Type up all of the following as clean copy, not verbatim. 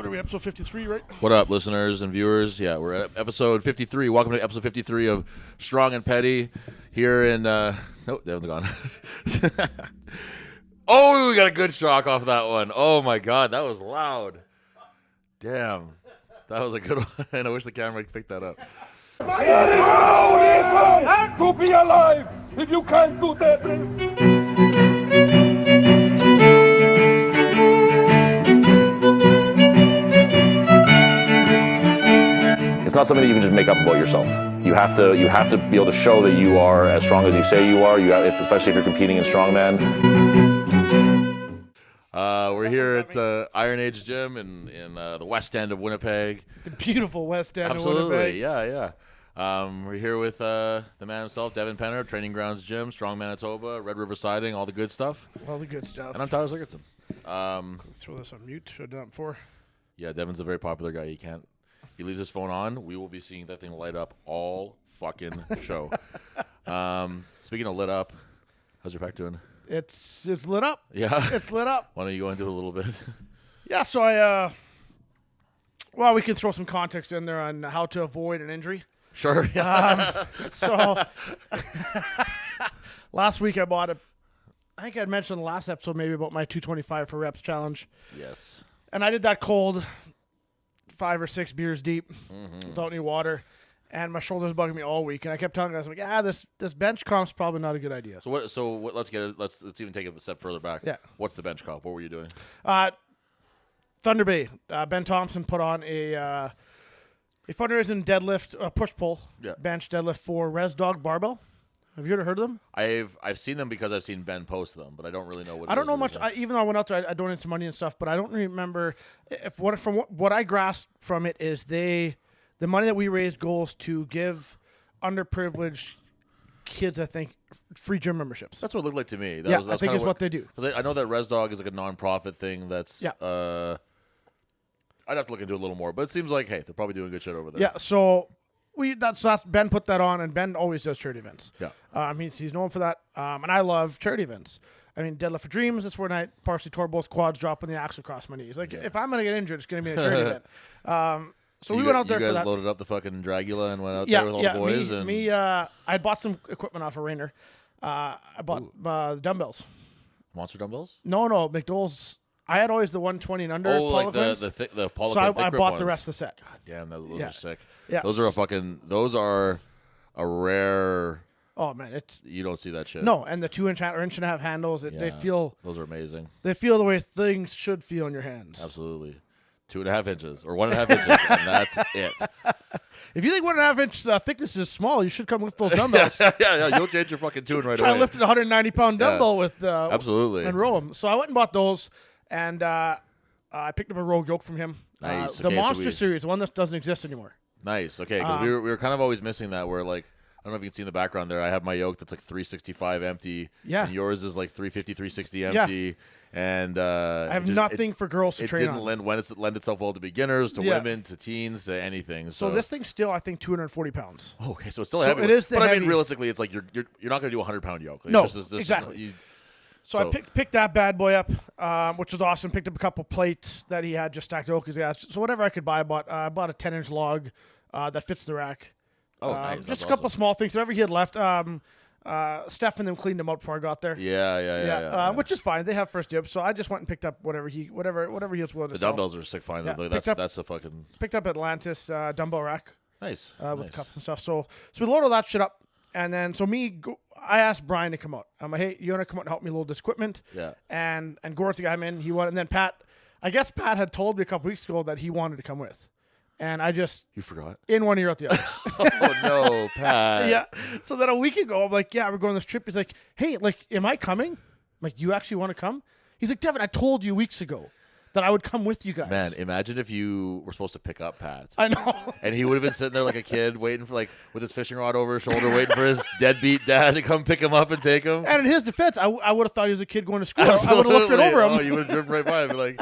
What are we, episode 53, right? What up, listeners and viewers? Yeah, we're at episode 53. Welcome to episode 53 of Strong and Petty here in... Oh, Devin's gone. Oh, we got a good shock off that one. Oh, my God, that was loud. Damn. That was a good one. And I wish the camera could pick that up. It is proud to be alive. If you can't do that, it's not something that you can just make up about yourself. You have to be able to show that you are as strong as you say you are. Especially if you're competing in strongman. We're here at Iron Age Gym in the West End of Winnipeg. The beautiful West End Absolutely, of Winnipeg. yeah. We're here with the man himself, Devin Penner, Training Grounds Gym, Strong Manitoba, Red River Siding, all the good stuff. All the good stuff. And I'm Tyler Sigurdsson. Throw this on mute. Should have done it before. Yeah, Devin's a very popular guy. He leaves his phone on. We will be seeing that thing light up all fucking show. Speaking of lit up, how's your pack doing? It's lit up. Yeah. It's lit up. Why don't you go into it a little bit? Yeah, so we can throw some context in there on how to avoid an injury. Sure. So last week I bought I think I'd mentioned in the last episode maybe about my 225 for reps challenge. Yes. And I did that cold, 5 or 6 beers deep, without any water, and my shoulders bugging me all week. And I kept telling guys, this bench comp's probably not a good idea. So what? Let's get it. Let's even take it a step further back. Yeah. What's the bench comp? What were you doing? Thunder Bay, Ben Thompson put on a fundraising deadlift, push pull, bench deadlift for Res Dog Barbell. Have you ever heard of them? I've seen them because I've seen Ben post them, but I don't really know what. I don't know much. Even though I went out there, I donated some money and stuff, but I don't remember from what I grasped from it is the money that we raised goes to give underprivileged kids, I think, free gym memberships. That's what it looked like to me. I think it's what they do. Because I know that Res Dog is like a non-profit thing. That's I'd have to look into it a little more, but it seems like they're probably doing good shit over there. Yeah. So that's Ben put that on, and Ben always does charity events. Yeah. He's known for that, and I love charity events. I mean, Deadlift for Dreams. That's when I partially tore both quads, dropping the axle across my knees. Like if I'm gonna get injured, it's gonna be a charity event. So we went out there for that. You guys loaded up the fucking Dragula and went out there with all the boys. I bought some equipment off of Rainer. I bought dumbbells. Monster dumbbells? No, McDowell's. I had always the 120 and under. Oh, like the Poliquin. So I bought the rest of the set. God damn, those are sick. Yeah. Those are a rare. Oh man, you don't see that shit. No, and the 2-inch or 1.5-inch handles. They feel. Those are amazing. They feel the way things should feel in your hands. Absolutely. 2.5 inches or 1.5 inches, and that's it. If you think 1.5-inch thickness is small, you should come lift those dumbbells. yeah, you'll change your fucking tune right away. Try lifting a 190-pound dumbbell with absolutely and row them. So I went and bought those, and I picked up a Rogue yoke from him. Nice. The Monster Series, the one that doesn't exist anymore. Nice. Okay, because we were kind of always missing that. Where like I don't know if you can see in the background there. I have my yoke that's like 365 empty. Yeah. And yours is like 350, 360 empty. Yeah. And I have nothing for girls to train on. It didn't lend itself well to beginners, to women, to teens, to anything. So this thing's still, I think, 240 pounds. Oh, okay, so it's still heavy. It is but I mean, realistically, it's like you're not going to do a 100-pound yoke. Like, no, exactly. So I picked that bad boy up, which was awesome. Picked up a couple plates that he had just stacked out because he had. So whatever I could buy, I bought a 10-inch log that fits the rack. Oh, nice. Just a couple small things. Whatever he had left. Steph and them cleaned them out before I got there. Yeah. Which is fine. They have first dibs, so I just went and picked up whatever he was willing to sell. The dumbbells are sick. Fine. Yeah, That's a fucking. Picked up Atlantis dumbbell rack. Nice. With cups and stuff. So we loaded all that shit up, and then I asked Brian to come out. I'm like, hey, you want to come out and help me load this equipment? Yeah. And Gord's the guy I'm in. He wanted, and then Pat. I guess Pat had told me a couple weeks ago that he wanted to come with. And I just... You forgot? In one ear, out the other. Oh, no, Pat. Yeah. So then a week ago, I'm like, yeah, we're going on this trip. He's like, hey, am I coming? I'm like, you actually want to come? He's like, Devin, I told you weeks ago that I would come with you guys. Man, imagine if you were supposed to pick up Pat. I know. And he would have been sitting there like a kid, waiting for with his fishing rod over his shoulder, waiting for his deadbeat dad to come pick him up and take him. And in his defense, I would have thought he was a kid going to school. Absolutely. I would have looked right over him. Oh, you would have driven right by him and be like...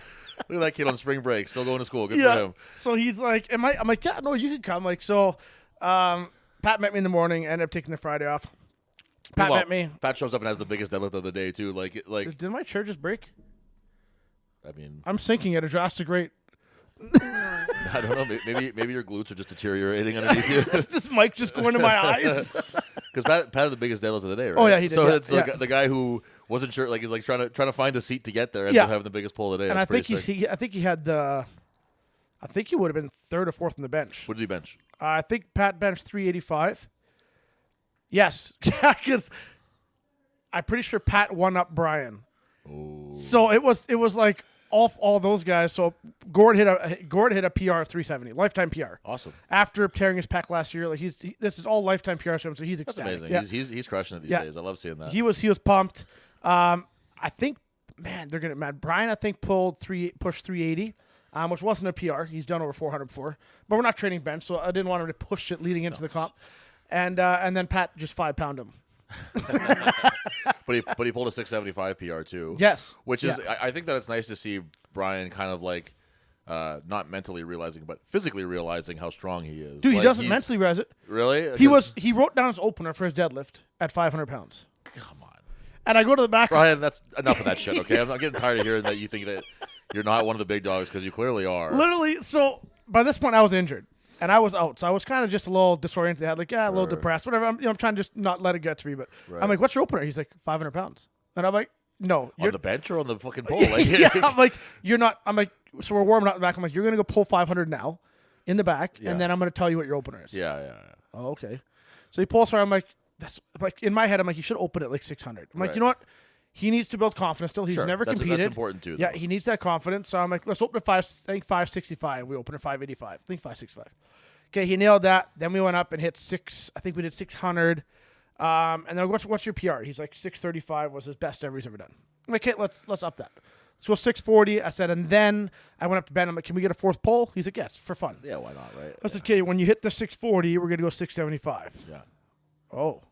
Look at that kid on spring break, still going to school. Good for him. So he's like, I'm like, yeah, no, you can come. Like, so Pat met me in the morning, ended up taking the Friday off. Pat met me. Pat shows up and has the biggest deadlift of the day, too. Like, did my chair just break? I mean, I'm sinking at a drastic rate. I don't know. Maybe your glutes are just deteriorating underneath you. This mic just going to my eyes. Because Pat had the biggest deadlift of the day, right? Oh, yeah, he did, So yeah, it's like the guy who wasn't sure, like he's like trying to find a seat to get there, and Yeah. up having the biggest pull of the day. And I That's think pretty sick. I think he had I think he would have been third or fourth on the bench. What did he bench? I think Pat benched 385. Yes, because I'm pretty sure Pat won up Brian. Ooh. So it was like all those guys. So Gord hit a PR of 370, lifetime PR. Awesome. After tearing his pec last year, like this is all lifetime PR for him, so he's That's ecstatic. amazing. Yeah. He's crushing it these Yeah. days. I love seeing that. He was pumped. I think, man, they're gonna mad. Brian, I think pushed 380, which wasn't a PR. He's done over 400 before, but we're not training bench, so I didn't want him to push it leading into the comp. And then Pat just 5-pound him. But he pulled a 675 PR too. Yes, Which is I think that it's nice to see Brian kind of like not mentally realizing but physically realizing how strong he is. dude, he Like, doesn't he's- mentally realize it. Really? He wrote down his opener for his deadlift at 500 pounds. Come on. And I go to the back. Brian, that's enough of that shit, okay? I'm getting tired of hearing that you think that you're not one of the big dogs because you clearly are. Literally, so by this point I was injured and I was out, so I was kind of just a little disoriented. I had like a little depressed, whatever. I'm trying to just not let it get to me. But Right. I'm like, "What's your opener?" He's like, 500 pounds, and I'm like, "No, On the bench or on the fucking pole? Like, yeah." I'm like, "You're not." I'm like, "So we're warming up in the back." I'm like, "You're gonna go pull 500 now, in the back, Yeah. and then I'm gonna tell you what your opener is." yeah. Oh, okay. So he pulls her. I'm like, "That's like in my head." I'm like, "You should open it like 600." I'm like, Right. "You know what?" He needs to build confidence still. He's Sure. never That's competed. important too, Yeah, though. he needs that confidence. So I'm like, let's open at 565. We open at 585. I think 565. Okay, he nailed that. Then we went up and hit 6. I think we did 600. And then what's your PR? He's like 635 was his best ever he's ever done. I'm like, okay, let's up that. Let's go 640. I said, and then I went up to Ben. I'm like, can we get a fourth pole? He's like, yes, for fun. Yeah, why not, right? I said, okay, when you hit the 640, we're gonna go 675. Yeah. Oh.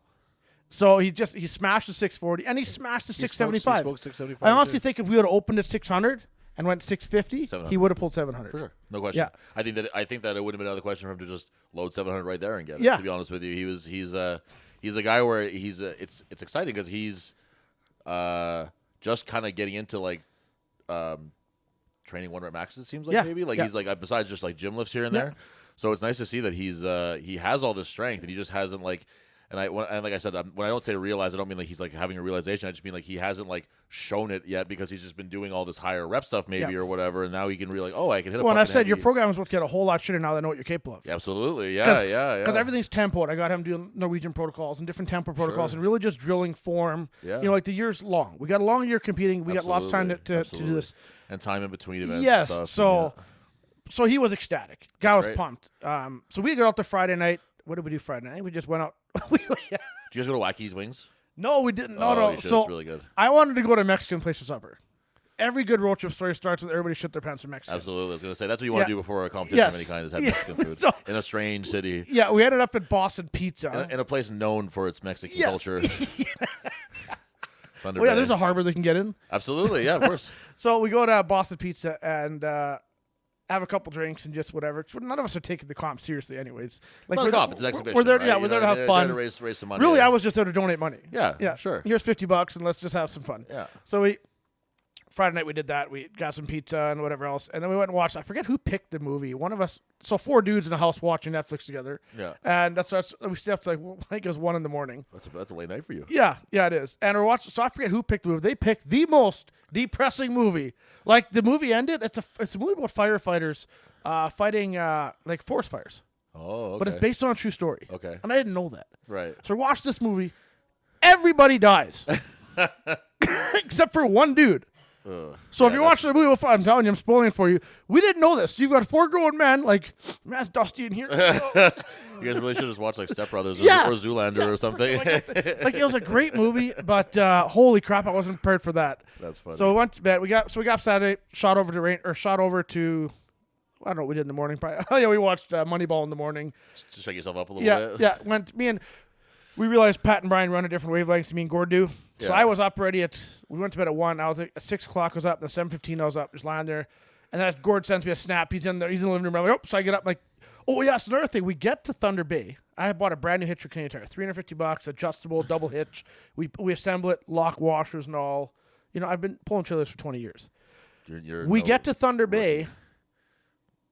So he smashed the 640 and he smashed the 675. He smoked 675. I honestly too. think if we would have opened at 600 and went 650, 700. he would have pulled 700. For sure, no question. Yeah. I think that it would have been another question for him to just load 700 right there and get it. Yeah. To be honest with you, he's a guy where it's exciting because he's just kind of getting into like training one rep maxes. It seems like Yeah. maybe like Yeah. he's like besides just like gym lifts here and Yeah. there. So it's nice to see that he has all this strength and he just hasn't like. And like I said, when I don't say realize, I don't mean like he's like having a realization. I just mean like he hasn't like shown it yet because he's just been doing all this higher rep stuff maybe Yeah. or whatever, and now he can really like, oh, I can hit a Well, and I fucking said your heavy- program is supposed to get a whole lot shitter now that I know what you're capable of. Absolutely, yeah. Because everything's tempoed. I got him doing Norwegian protocols and different tempo protocols Sure. and really just drilling form. Yeah. You know, like the year's long. We got a long year competing. We got lots of time to do Absolutely. this. And time in between events. Yes. And stuff, So, so he was ecstatic. Guy was great. pumped. So we got out there Friday night. What did we do Friday night? We just went out. Do you guys go to Wacky's Wings? No, we didn't. No, Oh, no. you should. So It's really good. I wanted to go to a Mexican place for supper. Every good road trip story starts with everybody shit their pants in Mexico. Absolutely. I was going to say, that's what you want Yeah. to do before a competition Yes. of any kind is have Yeah. Mexican food So- in a strange city. Yeah, we ended up at Boston Pizza. In a place known for its Mexican Yes. culture. Thunder Oh yeah, Bay. there's a harbor they can get in. Absolutely, yeah, of course. So we go to Boston Pizza and have a couple drinks and just whatever. None of us are taking the comp seriously, anyways. Like Not a we're comp, it's an exhibition. We're there, right? yeah, You we're there know, to have they're fun. there to raise some money. Really, yeah. I was just there to donate money. Yeah, sure. Here's $50 and let's just have some fun. Yeah. So Friday night we did that. We got some pizza and whatever else, and then we went and watched. I forget who picked the movie. One of us. So 4 dudes in a house watching Netflix together. Yeah. And we stayed up to like I think it was 1 a.m. That's a late night for you. Yeah, it is. And we're watching. So I forget who picked the movie. They picked the most depressing movie. Like the movie ended. It's a movie about firefighters fighting like forest fires. Oh, okay. But it's based on a true story. Okay. And I didn't know that. Right. So we watched this movie. Everybody dies. Except for one dude. So if you're watching the movie, I'm telling you, I'm spoiling it for you. We didn't know this. You've got 4 grown men, like, man, it's dusty in here. You guys really should just watch like Step Brothers or Zoolander or something. like it was a great movie, but holy crap, I wasn't prepared for that. That's funny. So we went to bed. We got up Saturday, shot over to I don't know what we did in the morning. Probably, oh yeah, we watched Moneyball in the morning. Just shake yourself up a little bit. Yeah. We realized Pat and Brian run at different wavelengths. Me and Gord do. So Yeah. I was up ready we went to bed at 1. I was at 6 o'clock. I was up. Then 7:15 I was up, just lying there. And then as Gord sends me a snap. He's in there. He's in the living room. I'm like, oh, so I get up. I'm like, oh yeah. So another thing, we get to Thunder Bay. I had bought a brand new hitch for Canadian Tire, $350, adjustable, double hitch. We assemble it, lock washers and all. You know, I've been pulling trailers for 20 years. You're We get to Thunder Bay.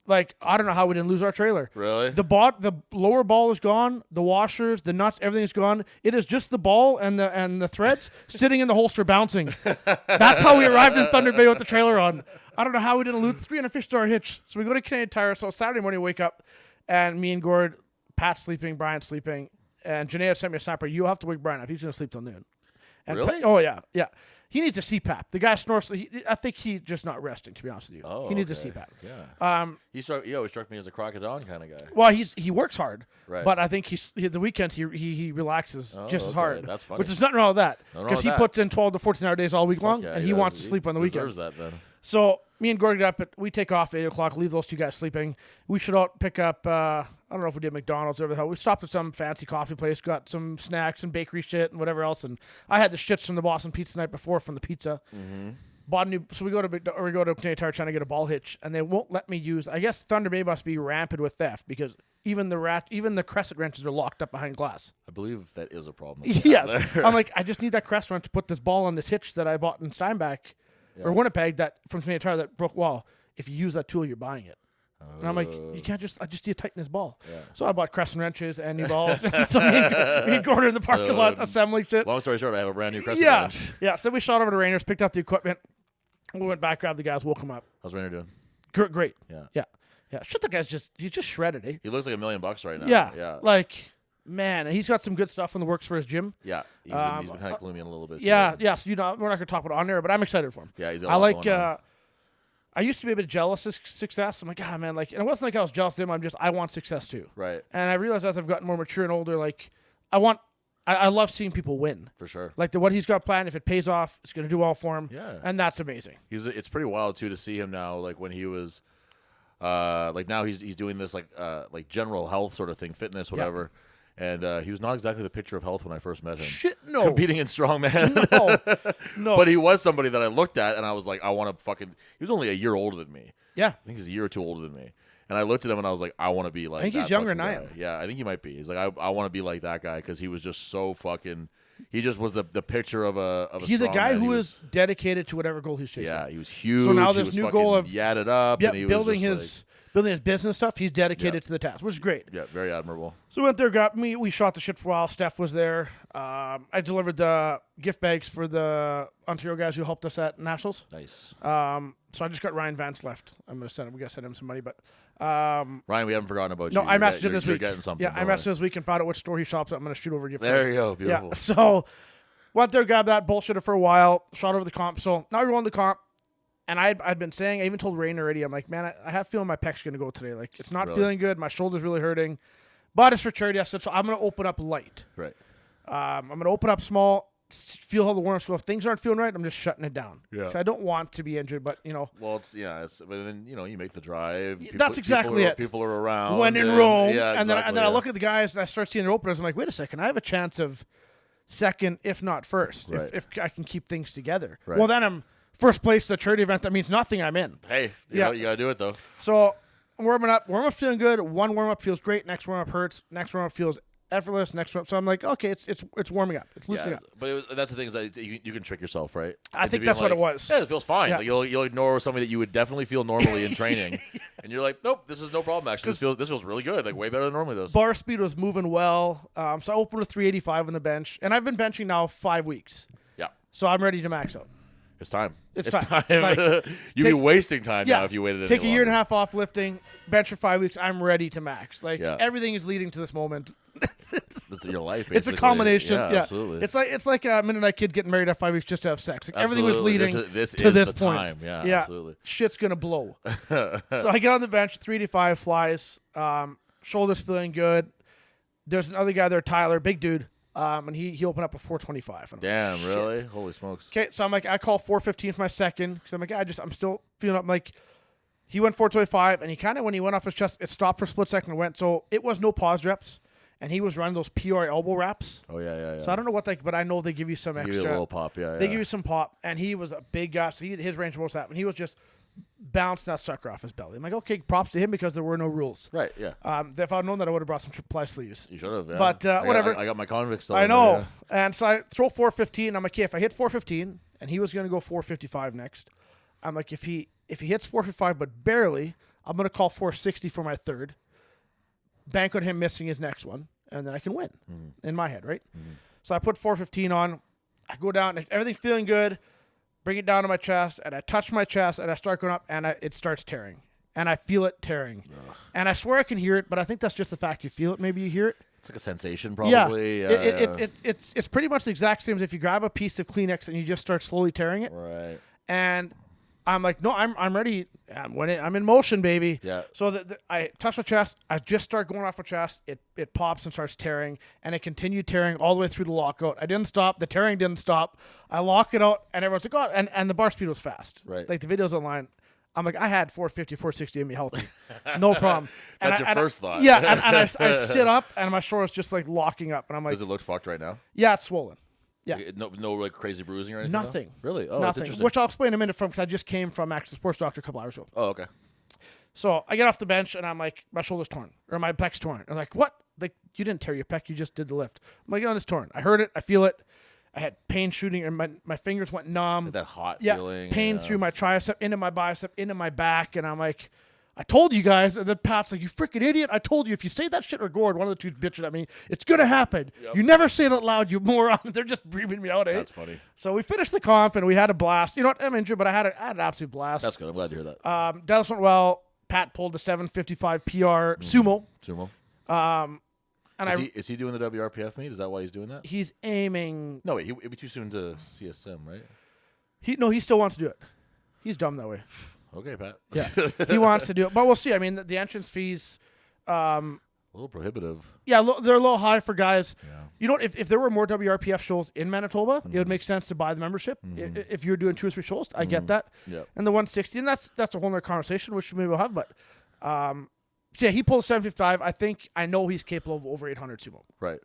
Like, I don't know how we didn't lose our trailer. Really? The lower ball is gone. The washers, the nuts, everything's gone. It is just the ball and the threads sitting in the holster bouncing. That's how we arrived in Thunder Bay with the trailer on. I don't know how we didn't lose $350 hitch. So we go to Canadian Tire. So Saturday morning, we wake up, and me and Gord, Pat's sleeping, Brian's sleeping, and Janaea sent me a snapper. You have to wake Brian up. He's going to sleep till noon. And Really? Oh, yeah. He needs a CPAP. The guy snores. I think he's just not resting, to be honest with you. Oh, he needs a okay. CPAP. Yeah. He always struck me as a crocodile kind of guy. Well, he works hard, Right. but I think the weekends he relaxes just as hard. That's funny. Which is nothing wrong with that, Nothing wrong because with he that. puts in 12 to 14-hour days all week long, Yeah, and he wants to sleep on the weekends. Deserves that then. So me and Gordon get up. We take off at 8 o'clock. Leave those two guys sleeping. We should out pick up. I don't know if we did McDonald's or whatever the hell. We stopped at some fancy coffee place. Got some snacks and bakery shit and whatever else. And I had the shits from the Boston Pizza the night before from the pizza. Mm-hmm. Bought a new. So we go to Canadian Tire trying to get a ball hitch, and they won't let me use. I guess Thunder Bay must be rampant with theft, because even the crescent wrenches are locked up behind glass. I believe that is a problem. Yes. I'm like, I just need that crescent wrench to put this ball on this hitch that I bought in Steinbach or Winnipeg that from Canadian Tire that broke. Well, if you use that tool, you're buying it. And I'm like, you can't just. I just need to tighten this ball. Yeah. So I bought crescent wrenches and new balls. So me and Gordon in the parking lot assembling shit. Long story short, I have a brand new crescent wrench. Yeah. So we shot over to Rainers, picked up the equipment. We went back, grabbed the guys, woke him up. How's Rainer doing? Great. Yeah. Shit, the guy's he's just shredded, eh? He looks like $1 million right now. Yeah. Like, man, and he's got some good stuff in the works for his gym. Yeah. He's been kind of gloomy in a little bit. Yeah. too. Yeah. So we're not going to talk about it on there, but I'm excited for him. Yeah. He's got a lot going on. I used to be a bit jealous of success. I'm like, man, like, and it wasn't like I was jealous of him. I want success too. Right. And I realized as I've gotten more mature and older, like, I love seeing people win. For sure. Like what he's got planned, if it pays off, it's going to do well for him. Yeah. And that's amazing. It's pretty wild too to see him now. Like when he was, like now he's doing this like general health sort of thing, fitness, whatever. And he was not exactly the picture of health when I first met him. Shit, no. Competing in strongman. No. But he was somebody that I looked at and I was like, I want to fucking. He was only a year older than me. Yeah. I think he's a year or two older than me. And I looked at him and I was like, I want to be like. I think that he's younger than fucking I guy. am. Yeah, I think he might be. He's like, I want to be like that guy because he was just so fucking. He just was the picture of a. He's a strong guy man. who He is dedicated to whatever goal he's chasing. Yeah, he was huge. So now He this was new fucking goal of yadded up. And he building was just his business stuff, he's dedicated to the task, which is great. yeah, very admirable. So we went there, we shot the shit for a while. Steph was there. I delivered the gift bags for the Ontario guys who helped us at Nationals. Nice. So I just got Ryan Vance left. I'm gonna send him. We gotta send him some money, but Ryan, we haven't forgotten about no, you. I messaged him this you're week. Getting something. Yeah, I messaged him this week and found out which store he shops at. I'm gonna shoot over a gift. There card. you go. Beautiful. Yeah. So went there, grabbed that, bullshitted for a while, shot over the comp. So now we won the comp. And I'd been saying, I even told Rain already, I'm like, man, I have a feeling my pec's going to go today. Like, it's not feeling good. My shoulder's really hurting. But it's for charity. I said, so I'm going to open up light. Right. I'm going to open up small, feel how the warm-ups go. If things aren't feeling right, I'm just shutting it down. Yeah. So I don't want to be injured, but, Well, but then, you make the drive. That's exactly it. People are around. When in Rome. Yeah, and then I look at the guys and I start seeing their openers. I'm like, wait a second. I have a chance of second, if not first, Right. if I can keep things together. Right. Well, then I'm first place at a charity event. That means nothing. I'm in. Hey, you got to do it, though. So I'm warming up. Warm-up feeling good. One warm-up feels great. Next warm-up hurts. Next warm-up feels effortless. Next warm-up. So I'm like, okay, it's warming up. It's loosening up. But that's the thing is that you can trick yourself, right? I think that's what it was. Yeah, it feels fine. Yeah. Like you'll ignore something that you would definitely feel normally in training, and you're like, nope, this is no problem. Actually, this feels really good. Like way better than normally does. Bar speed was moving well. So I opened with 385 on the bench, and I've been benching now 5 weeks. Yeah, So I'm ready to max out. it's time. It's time. You'd be wasting time now if you waited. Take any a year and a longer. half off lifting, bench for 5 weeks. I'm ready to max. Like Yeah. everything is leading to this moment. That's your life. It's a basically. combination. Yeah, absolutely. It's like a Mennonite kid getting married at 5 weeks just to have sex. Like everything was Absolutely. leading This to is this the point. time. Yeah, absolutely. Shit's gonna blow. So I get on the bench, 385 flies. Shoulders feeling good. There's another guy there, Tyler, big dude. And he opened up a 425. And I'm Damn, like, really? shit. Holy smokes. Okay, so I'm like, I call 415 for my second because I'm like, I'm still feeling up. Like, he went 425, and he kind of, when he went off his chest, it stopped for a split second and went. So it was no pause reps, and he was running those PR elbow wraps. Oh yeah. So I don't know what but I know they give you some Give extra. you a little pop, yeah. They give you some pop, and he was a big guy, so his range was that, and he was just bouncing that sucker off his belly. I'm like, okay, props to him because there were no rules. Right, yeah. If I'd known that, I would have brought some ply sleeves. You should have, yeah. But, whatever. I got my convict still. I in there, know. yeah. And so I throw 415. I'm like, okay, if I hit 415, and he was going to go 455 next, I'm like, if he hits 455 but barely, I'm going to call 460 for my third, bank on him missing his next one, and then I can win in my head, right? So I put 415 on. I go down, and everything's feeling good. Bring it down to my chest, and I touch my chest, and I start going up, and it starts tearing. And I feel it tearing. Ugh. And I swear I can hear it, but I think that's just the fact you feel it. Maybe you hear it. It's like a sensation, probably. Yeah. It's pretty much the exact same as if you grab a piece of Kleenex and you just start slowly tearing it. Right. And I'm like, no, I'm ready. I'm in motion, baby. Yeah. So I touch my chest. I just start going off my chest. It pops and starts tearing, and it continued tearing all the way through the lockout. I didn't stop. The tearing didn't stop. I lock it out, and everyone's like, oh, and the bar speed was fast. Right. Like the videos online. I'm like, I had 450, 460 in me healthy. No problem. That's your first thought. Yeah, and I sit up, and my shoulder's just like locking up, and I'm like, does it look fucked right now? Yeah, it's swollen. Yeah. No like crazy bruising or anything? Nothing. Though? Really? Oh, nothing. that's interesting. Which I'll explain in a minute because I just came from actually the sports doctor a couple hours ago. Oh, okay. So I get off the bench and I'm like, my shoulder's torn or my pec's torn. I'm like, what? Like, you didn't tear your pec, you just did the lift. I'm like, oh, it's torn. I heard it, I feel it. I had pain shooting, and my fingers went numb. That hot feeling. Pain through my tricep, into my bicep, into my back, and I'm like, I told you guys. And then Pat's like, you freaking idiot. I told you, if you say that shit or Gord, one of the two's bitching at me, it's going to happen. Yep. You never say it out loud, you moron. They're just breathing me out, eh? That's funny. So we finished the comp, and we had a blast. You know what? I'm injured, but I had an absolute blast. That's good. I'm glad to hear that. Dallas went well. Pat pulled the 7:55 PR sumo. And is he doing the WRPF meet? Is that why he's doing that? He's aiming. No, wait. It'd be too soon to CSM, right? He still wants to do it. He's dumb that way. Okay, Pat. Yeah, he wants to do it, but we'll see. I mean, the entrance fees, a little prohibitive. Yeah, they're a little high for guys. Yeah. You know, if there were more WRPF shows in Manitoba, it would make sense to buy the membership. If you're doing 2 or 3 shows, I get that. Yeah. And the 160, and that's a whole other conversation, which maybe we'll have. But so yeah, he pulled 755. I know he's capable of over 800 sumo. Right.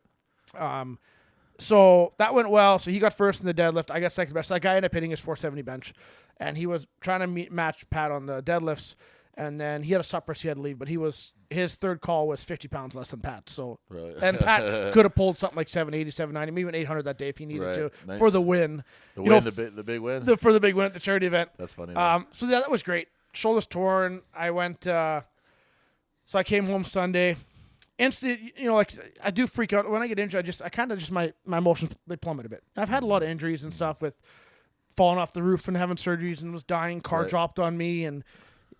So that went well. So he got first in the deadlift. I got second best. That guy ended up hitting his 470 bench, and he was trying to match Pat on the deadlifts. And then he had a suppress he had to leave, but his third call was 50 pounds less than Pat. So really? And Pat could have pulled something like 780, 790, maybe even 800 that day if he needed to nice. for the win. The big win. For the big win at the charity event. That's funny. So yeah, that was great. Shoulders torn. I went. So I came home Sunday. Instant, like I do freak out when I get injured. My emotions, they plummet a bit. I've had a lot of injuries and stuff with falling off the roof and having surgeries and was dying. Car dropped on me, and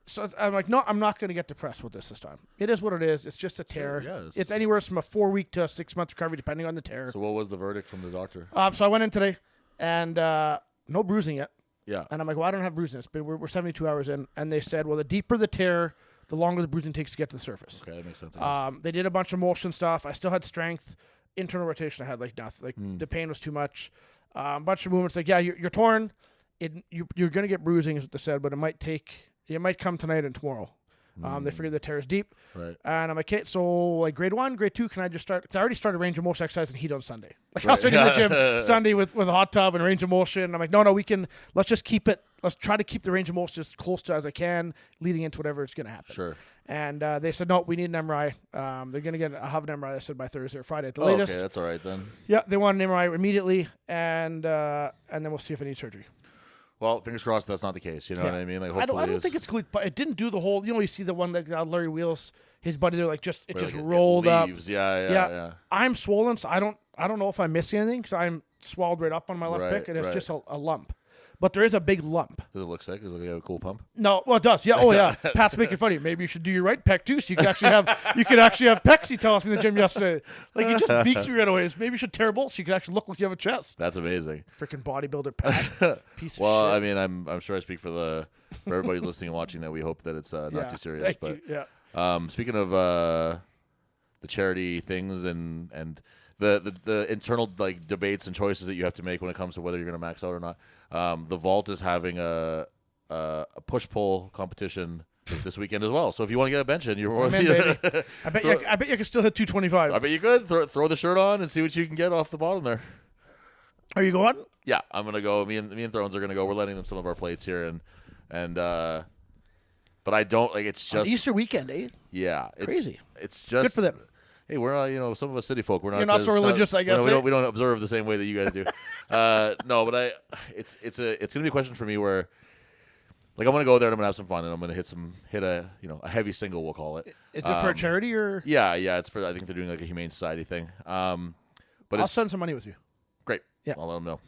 so I'm like, no, I'm not going to get depressed with this time. It is what it is. It's just a tear. Yeah, it's anywhere from a 4-week to a 6-month recovery, depending on the tear. So what was the verdict from the doctor? So I went in today, and no bruising yet. Yeah. And I'm like, well, I don't have bruising. We're 72 hours in, and they said, well, the deeper the tear, the longer the bruising takes to get to the surface. Okay, that makes sense. They did a bunch of motion stuff. I still had strength. Internal rotation, I had like nothing. Like the pain was too much. A bunch of movements. Like, yeah, you're torn. You're going to get bruising, is what they said, but it might come tonight and tomorrow. They figured the tear is deep. Right. And I'm like, okay, so like grade 1, grade 2, can I just start? Cause I already started range of motion exercise and heat on Sunday. Like I was in the gym Sunday with a hot tub and range of motion. And I'm like, no, let's just keep it. Let's try to keep the range of motion as close to as I can leading into whatever is going to happen. Sure. And they said, no, we need an MRI. They're going to have an MRI, they said, by Thursday or Friday at the latest. Okay, that's all right then. Yeah, they want an MRI immediately, and then we'll see if I need surgery. Well, fingers crossed that's not the case. You know what I mean? Like, hopefully I don't think it's complete, but it didn't do the whole. You see the one that Larry Wheels, his buddy, they're like just rolled up. Yeah. I'm swollen, so I don't know if I'm missing anything because I'm swelled right up on my left pick, and it's just a lump. But there is a big lump. Does it look sick? Does it look like a cool pump? No, well it does. Yeah, oh yeah. Pat's making funny. Maybe you should do your right pec too, so you could actually have pecs. He told us in the gym yesterday. Like he just beats me right away. Maybe you should tear bolts so you could actually look like you have a chest. That's amazing. Freaking bodybuilder Pat. Piece of shit. Well, I mean, I'm sure I speak for everybody's listening and watching that we hope that it's not too serious. But speaking of the charity things and the internal like debates and choices that you have to make when it comes to whether you're going to max out or not. The Vault is having a push-pull competition this weekend as well. So if you want to get a bench in, you're more baby. I bet you can still hit 225. I bet you could. Throw the shirt on and see what you can get off the bottom there. Are you going? Yeah, I'm gonna go. Me and Thrones are gonna go. We're letting them some of our plates here, and but I don't like. It's just on Easter weekend, eh? Yeah, it's crazy. It's just good for them. Hey, we're not, some of us city folk. You're not so religious, I guess. We don't observe the same way that you guys do. No, but it's gonna be a question for me where Like I'm gonna go there and I'm gonna have some fun and I'm gonna hit a heavy single, we'll call it. Is it for a charity or? Yeah, it's for, I think they're doing like a Humane Society thing. But I'll send some money with you. Great. Yeah. I'll let them know.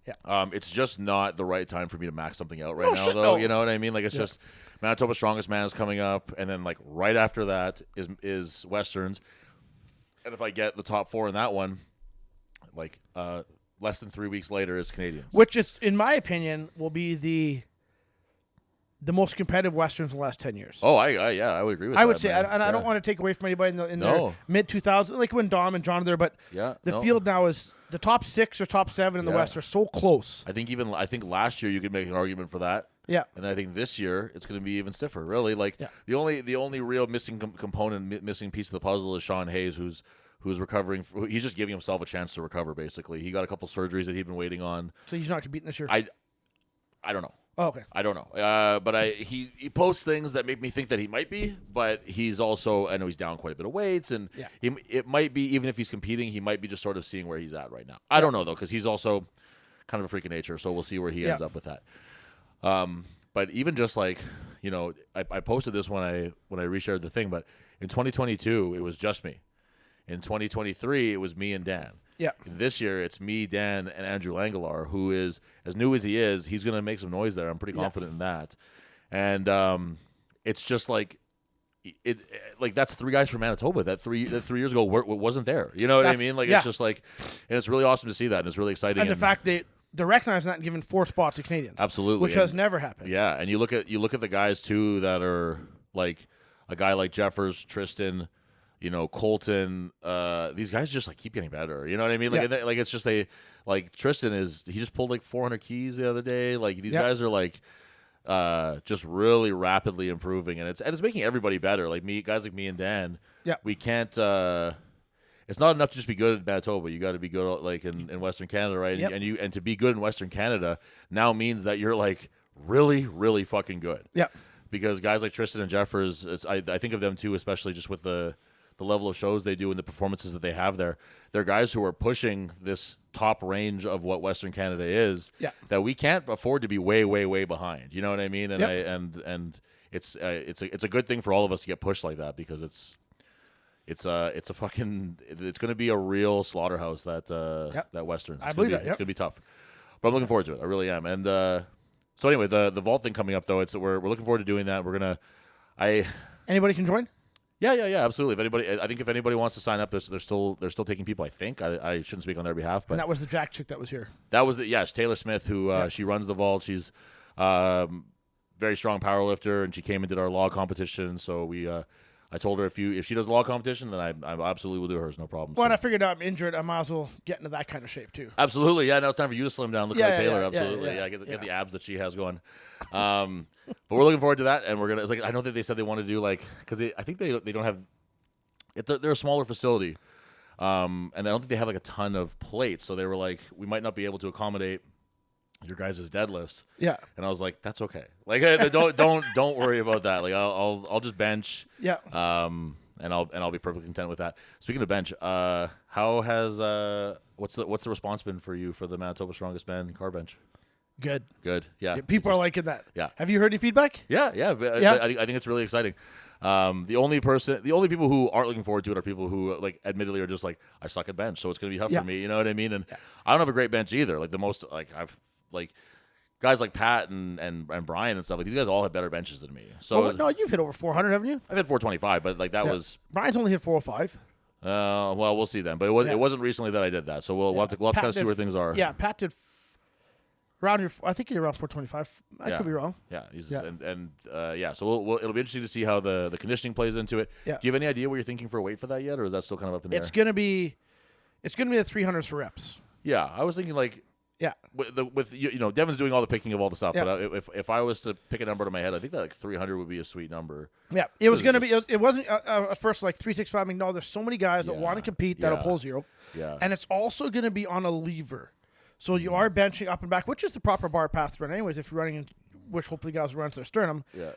Yeah. It's just not the right time for me to max something out right No, now, shit, though. no. You know what I mean? Like it's just Manitoba Strongest Man is coming up, and then like right after that is Westerns, and if I get the top 4 in that one, like less than 3 weeks later is Canadians. Which is, in my opinion, will be the most competitive Westerns in the last 10 years. Oh, I would agree with that. I would say, man. and I don't want to take away from anybody in their mid 2000s, like when Dom and John are there, but the field now is the top 6 or top 7 in the West are so close. I think last year you could make an argument for that. Yeah, and then I think this year it's going to be even stiffer. Really, like the only real missing component, missing piece of the puzzle is Sean Hayes, who's recovering. He's just giving himself a chance to recover. Basically, he got a couple surgeries that he'd been waiting on. So he's not competing this year. I don't know. Oh, okay. I don't know. But he posts things that make me think that he might be, but he's also, I know he's down quite a bit of weight, and it might be, even if he's competing, he might be just sort of seeing where he's at right now. I don't know, though, because he's also kind of a freak of nature, so we'll see where he ends up with that. But even just like, I posted this when I reshared the thing, but in 2022, it was just me. In 2023, it was me and Dan. Yeah. This year, it's me, Dan, and Andrew Langelar, who is, as new as he is, he's going to make some noise there. I'm pretty confident in that. And it's just like, that's 3 guys from Manitoba that 3 years ago wasn't there. You know what I mean? Like, it's just like, and it's really awesome to see that, and it's really exciting. And the fact they're recognizing that and giving 4 spots to Canadians. Absolutely. Which has never happened. Yeah, and you look at the guys, too, that are like a guy like Jeffers, Tristan, Colton, these guys just like keep getting better. You know what I mean? Like, like it's just Tristan he just pulled like 400 keys the other day. Like these guys are like, just really rapidly improving, and it's making everybody better. Like guys like me and Dan. Yeah, we can't. It's not enough to just be good at Manitoba. You got to be good like in Western Canada, right? Yep. And to be good in Western Canada now means that you're like really, really fucking good. Yeah. Because guys like Tristan and Jeffers, I think of them too, especially just with the level of shows they do and the performances that they have there. They're guys who are pushing this top range of what Western Canada is that we can't afford to be way, way, way behind. You know what I mean? And it's a good thing for all of us to get pushed like that, because it's going to be a real slaughterhouse that Western. I believe that. It's going to be tough, but I'm looking forward to it. I really am. And so anyway, the vault thing coming up though, we're looking forward to doing that. Anybody can join. Yeah, absolutely. If anybody wants to sign up, they're still taking people. I think I shouldn't speak on their behalf, but and that was the Jack chick that was here. That was Taylor Smith, who she runs the vault. She's very strong powerlifter, and she came and did our log competition. So I told her if she does a log competition, then I absolutely will do hers, no problem. Well, and I figured I'm injured, I might as well get into that kind of shape too. Absolutely, yeah. Now it's time for you to slim down, look like Taylor. Absolutely, get the abs that she has going. But we're looking forward to that, and we're gonna. It's like I know that they said they want to do because I think they don't have. They're a smaller facility, and I don't think they have like a ton of plates. So they were like, we might not be able to accommodate your guys' deadlifts. Yeah, and I was like, that's okay. Like, don't worry about that. Like, I'll just bench. Yeah. And I'll be perfectly content with that. Speaking of bench, how has what's the response been for you for the Manitoba Strongest Man car bench? Good. Yeah. People are liking that. Yeah. Have you heard any feedback? Yeah. I think it's really exciting. The only people who aren't looking forward to it are people who like admittedly are just like, I suck at bench, so it's gonna be tough for me. You know what I mean? And I don't have a great bench either. Like the most I've guys like Pat and Brian and stuff, like these guys all have better benches than me. So no, you've hit over 400, haven't you? I've hit 425, but like that was Brian's only hit 405. Well, we'll see then. But it wasn't recently that I did that, so we'll have to kind of see where things are. Yeah, Pat did around I think you're around 425. I could be wrong. Yeah, So it'll be interesting to see how the conditioning plays into it. Yeah. Do you have any idea what you're thinking for a weight for that yet, or is that still kind of up in the air? It's gonna be the 300s for reps. Yeah, I was thinking like. Yeah, with Devin's doing all the picking of all the stuff. Yeah. But if I was to pick a number to my head, I think that like 300 would be a sweet number. Yeah, it was gonna be. It wasn't at first like 365. I mean, no, there's so many guys that want to compete that'll pull 0. Yeah, and it's also gonna be on a lever, so you are benching up and back, which is the proper bar path to run, anyways. If you're running, which hopefully guys run to their sternum. Yeah.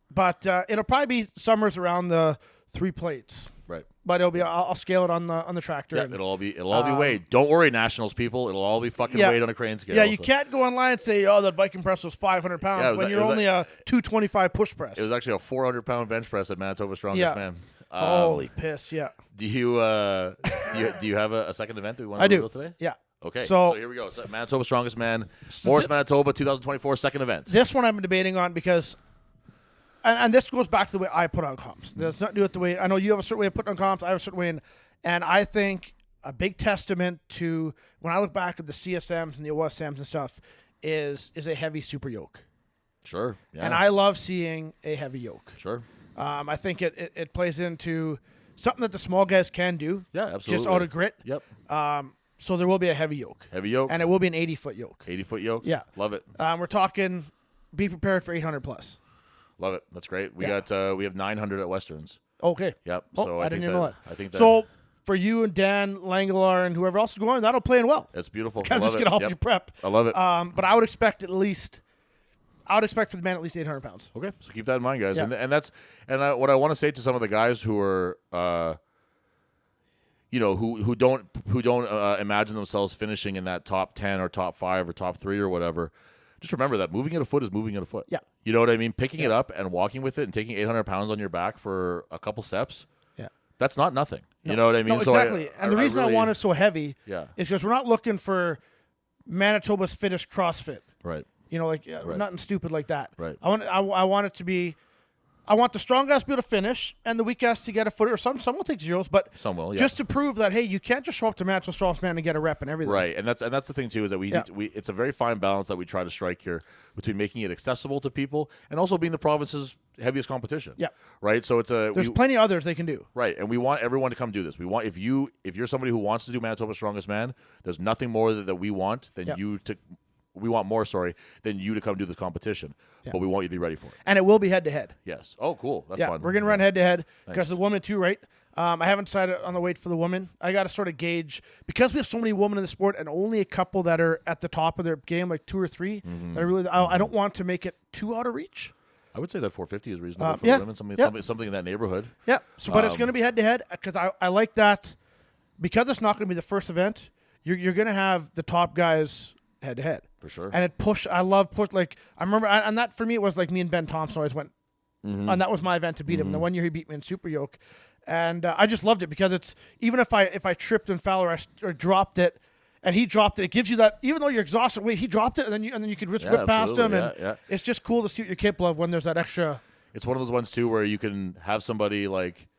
But it'll probably be somewhere around the 3 plates. Right. But it'll be I'll scale it on the tractor. Yeah, and, it'll all be weighed. Don't worry, Nationals people. It'll all be fucking Yeah. weighed on a crane scale. Yeah, you can't go online and say, "Oh, that Viking press was 500 pounds," Yeah, it was when a- you're it was only a 225 push press. It was actually a 400-pound bench press at Manitoba Strongest Yeah. Man. Holy piss! Yeah, Do you have a second event that we want I to do. go today? Yeah. Okay. So- here we go. So Manitoba Strongest Man, Morris, Manitoba, 2024 second event. This one I've been debating on because, and this goes back to the way I put on comps. It does not do it the way I know you have a certain way of putting on comps. I have a certain way, and I think a big testament to when I look back at the CSMs and the OSMs and stuff is a heavy super yoke. Sure. Yeah. And I love seeing a heavy yoke. Sure. I think it plays into something that the small guys can do. Yeah, absolutely. Just out of grit. Yep. So there will be a heavy yoke. Heavy yoke. And it will be an 80-foot yoke. 80-foot yoke. Yeah. Love it. We're talking be prepared for 800 plus. Love it. That's great. We Yeah. we have 900 at Westerns. Okay. Yep. Oh, So I I didn't think even know that. I think that. So for you and Dan Langelaar and whoever else is going, that'll play in well. It's beautiful. I Because love it's it. going to help Yep. you prep. I love it. But I would expect for the man at least 800 pounds. Okay, so keep that in mind, guys. Yeah. And what I want to say to some of the guys who are, who don't imagine themselves finishing in that top 10 or top 5 or top 3 or whatever. Just remember that moving at a foot is moving at a foot. Yeah. You know what I mean? Picking it up and walking with it and taking 800 pounds on your back for a couple steps. Yeah. That's not nothing. You know what I mean? No, So exactly. and the reason I really- want it so heavy Yeah. is because we're not looking for Manitoba's fittest CrossFit. Right. You know, like Right. nothing stupid like that. Right. I want it to be. I want the strong guys to be able to finish and the weak guys to get a foot, or some will take zeros, but Some will, yeah. just to prove that, hey, you can't just show up to Manitoba Strongest Man and get a rep and everything. Right, and that's the thing too, is that Yeah. it's a very fine balance that we try to strike here between making it accessible to people and also being the province's heaviest competition. Yeah. Right. So There's plenty of others they can do. right, and we want everyone to come do this. We want if you're somebody who wants to do Manitoba Strongest Man, there's nothing more that we want than Yeah. you to. We want more, than you to come do this competition, but we want you to be ready for it. And it will be head to head. Yes. Oh, cool. That's Yeah, fun. we're gonna run head to head because Nice. the woman too, right? I haven't decided on the weight for the woman. I got to sort of gauge because we have so many women in the sport and only a couple that are at the top of their game, like 2 or 3. Mm-hmm. That are really, I don't want to make it too out of reach. I would say that 450 is reasonable for yeah. the women. Yeah. Something in that neighborhood. Yeah. So, but it's going to be head to head because I like that because it's not going to be the first event. You're going to have the top guys head to head For sure. and it push. I love push. Like I remember, and that for me it was like me and Ben Thompson always went, and that was my event to beat him. And the one year he beat me in Super Yoke, and I just loved it because it's even if I tripped and fell or dropped it. And he dropped it. It gives you that, even though you're exhausted. Wait, he dropped it, and then you could just whip past him, and it's just cool to see what you're capable of when there's that extra. It's one of those ones too where you can have somebody like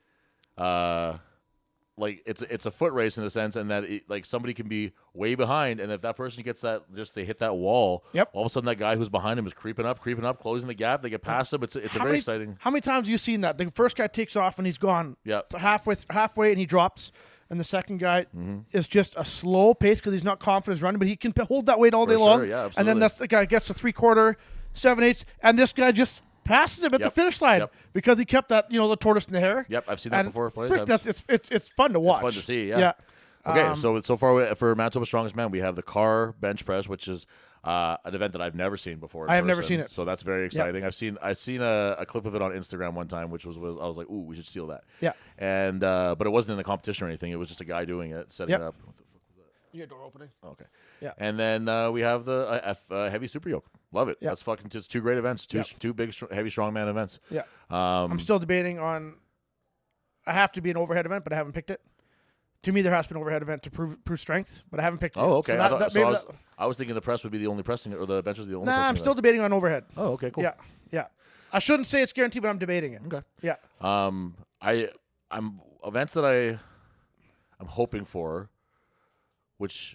it's a foot race in a sense, and that like somebody can be way behind, and if that person gets that, just they hit that wall. Yep. All of a sudden, that guy who's behind him is creeping up, closing the gap. They get past him. It's a very exciting. How many times have you seen that? The first guy takes off and he's gone. Yeah. So halfway, and he drops. And the second guy is just a slow pace because he's not confident running, but he can hold that weight all day For long. sure, yeah, and then absolutely. that's the guy gets to 3/4, 7/8, and this guy just passes him at the Yep. finish line Yep. because he kept that, the tortoise in the hair. Yep, I've seen that And before plenty frick, of times. it's fun to watch. It's fun to see. Yeah. Yeah. Okay, so far for Manitoba Strongest Man, we have the car bench press, which is an event that I've never seen before. I have never seen it. So that's very exciting. I've seen a clip of it on Instagram one time, which was I was like, ooh, we should steal that. Yeah. And but it wasn't in a competition or anything. It was just a guy doing it, setting Yep. it up. What the fuck was that? Your door opening. Okay. Yeah. And then we have the heavy super yoke. Love it. Yeah. That's fucking just 2 great events. Two big heavy strongman events. Yeah. I'm still debating on. I have to be an overhead event, but I haven't picked it. To me, there has to be an overhead event to prove strength, but I haven't picked it. Oh, yet. okay. So I was thinking the press would be the only pressing, or the bench was the only. Nah, pressing I'm still event. debating on overhead. Oh, okay, cool. Yeah. I shouldn't say it's guaranteed, but I'm debating it. Okay. Yeah. I'm events that I'm hoping for, which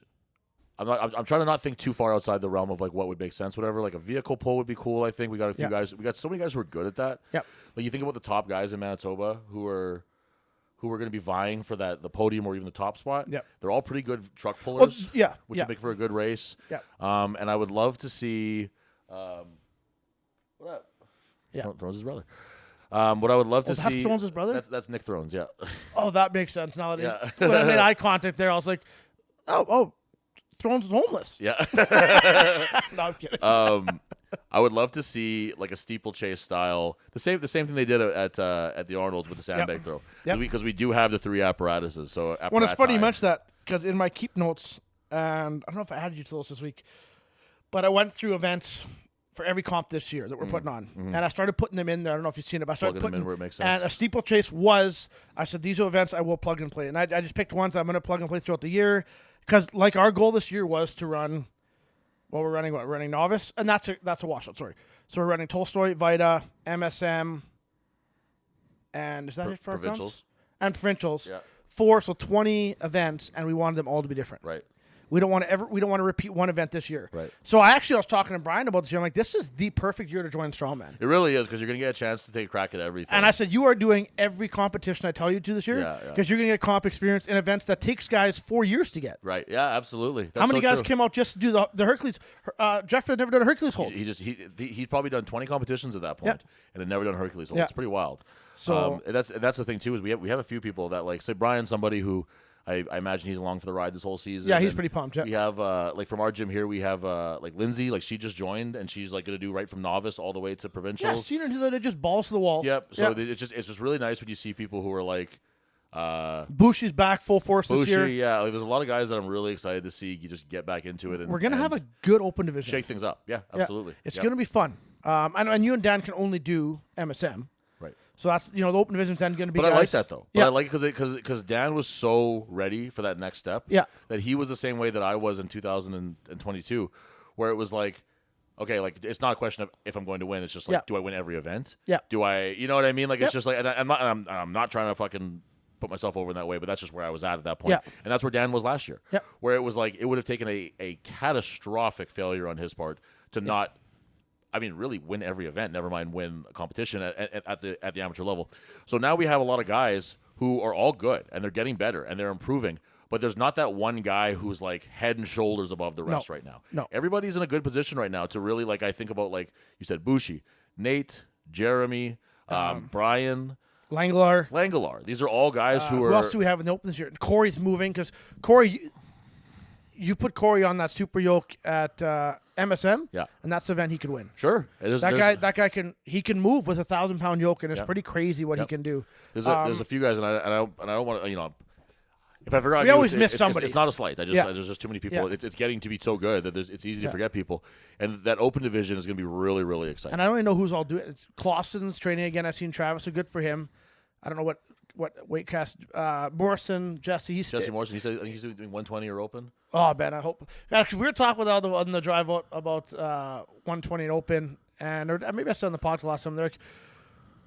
I'm trying to not think too far outside the realm of like what would make sense. Whatever, like a vehicle pull would be cool. I think we got a few guys. We got so many guys who are good at that. Yep. Like you think about the top guys in Manitoba who are going to be vying for the podium or even the top spot. Yep. They're all pretty good truck pullers. yeah, Which yeah. would make for a good race. Yep. And I would love to see. What up? Yeah. Thrones his brother. What I would love to that's see. Thrones' brother? That's Nick Thrones. Yeah. Oh, that makes sense. Now that Yeah. when I made eye contact there, I was like, oh, Thrones is homeless. Yeah. No, I'm kidding. I would love to see like a steeplechase style, the same thing they did at the Arnold's with the sandbag throw. Because we do have the 3 apparatuses. So well, it's funny you mentioned that because in my keep notes, and I don't know if I added you to those this week, but I went through events for every comp this year that we're putting on, and I started putting them in there. I don't know if you've seen it, but I started putting them in where it makes sense. And a steeplechase I said these are events I will plug and play, and I just picked ones I'm going to plug and play throughout the year because like our goal this year was to run. Well, we're running novice, and that's a washout. Sorry, so we're running Tolstoy, Vita, MSM, and is that it for our provincials? And provincials. Yeah. 4, so 20 events, and we wanted them all to be different. Right. We don't want to repeat one event this year. Right. So I was talking to Brian about this year. I'm like, this is the perfect year to join Strongman. It really is because you're going to get a chance to take a crack at everything. And I said, you are doing every competition I tell you to this year because you're going to get comp experience in events that takes guys 4 years to get. Right. Yeah, absolutely. That's how many guys true. came out just to do the Hercules? Jeff had never done a Hercules hold. He's probably done 20 competitions at that point and had never done Hercules hold. Yeah. It's pretty wild. So and that's the thing too is we have a few people that like say Brian, somebody who I imagine he's along for the ride this whole season. Yeah, he's pretty pumped. Yeah. We have like from our gym here, we have like Lindsay, like she just joined and she's like going to do right from novice all the way to provincials. Yeah, seen her do that. It just balls to the wall. Yep. So it's just really nice when you see people who are like. Bushi's back full force this year. Yeah, like there's a lot of guys that I'm really excited to see. You just get back into it, and we're gonna have a good open division. Shake things up. Yeah, absolutely. It's gonna be fun. And you and Dan can only do MSM. Right. So that's the open division's then going to be. But guys. I like that though. Yeah. But I like it because Dan was so ready for that next step. Yeah. That he was the same way that I was in 2022, where it was like, okay, like it's not a question of if I'm going to win. It's just like, do I win every event? Yeah. Do I? You know what I mean? Like it's just like, and I'm not trying to fucking put myself over in that way, but that's just where I was at that point. Yeah. And that's where Dan was last year. Yeah. Where it was like it would have taken a catastrophic failure on his part to not. I mean, really win every event, never mind win a competition at the amateur level. So now we have a lot of guys who are all good, and they're getting better, and they're improving. But there's not that one guy who's like head and shoulders above the rest right now. No. Everybody's in a good position right now to really, like, I think about, like you said, Bushi, Nate, Jeremy, Brian. Langelaar. These are all guys who are... Who else do we have in the open this year? Corey's moving, because Corey... You put Corey on that super yoke at MSM, and that's the event he could win. Sure, that guy can move with a 1,000-pound yoke, and it's pretty crazy what he can do. There's a few guys, and I don't want to if I forgot, we always miss somebody. It's not a slight. There's just too many people. Yeah. It's getting to be so good that it's easy to forget people, and that open division is going to be really, really exciting. And I don't even know who's all doing it. It's Clausen's training again. I've seen Travis, so good for him. I don't know what weight class. Morrison, Jesse Morrison. He said he's doing 120 or open. Oh man, I hope. Yeah, because we were talking on the drive out about 120 and open, and maybe I said on the podcast last time.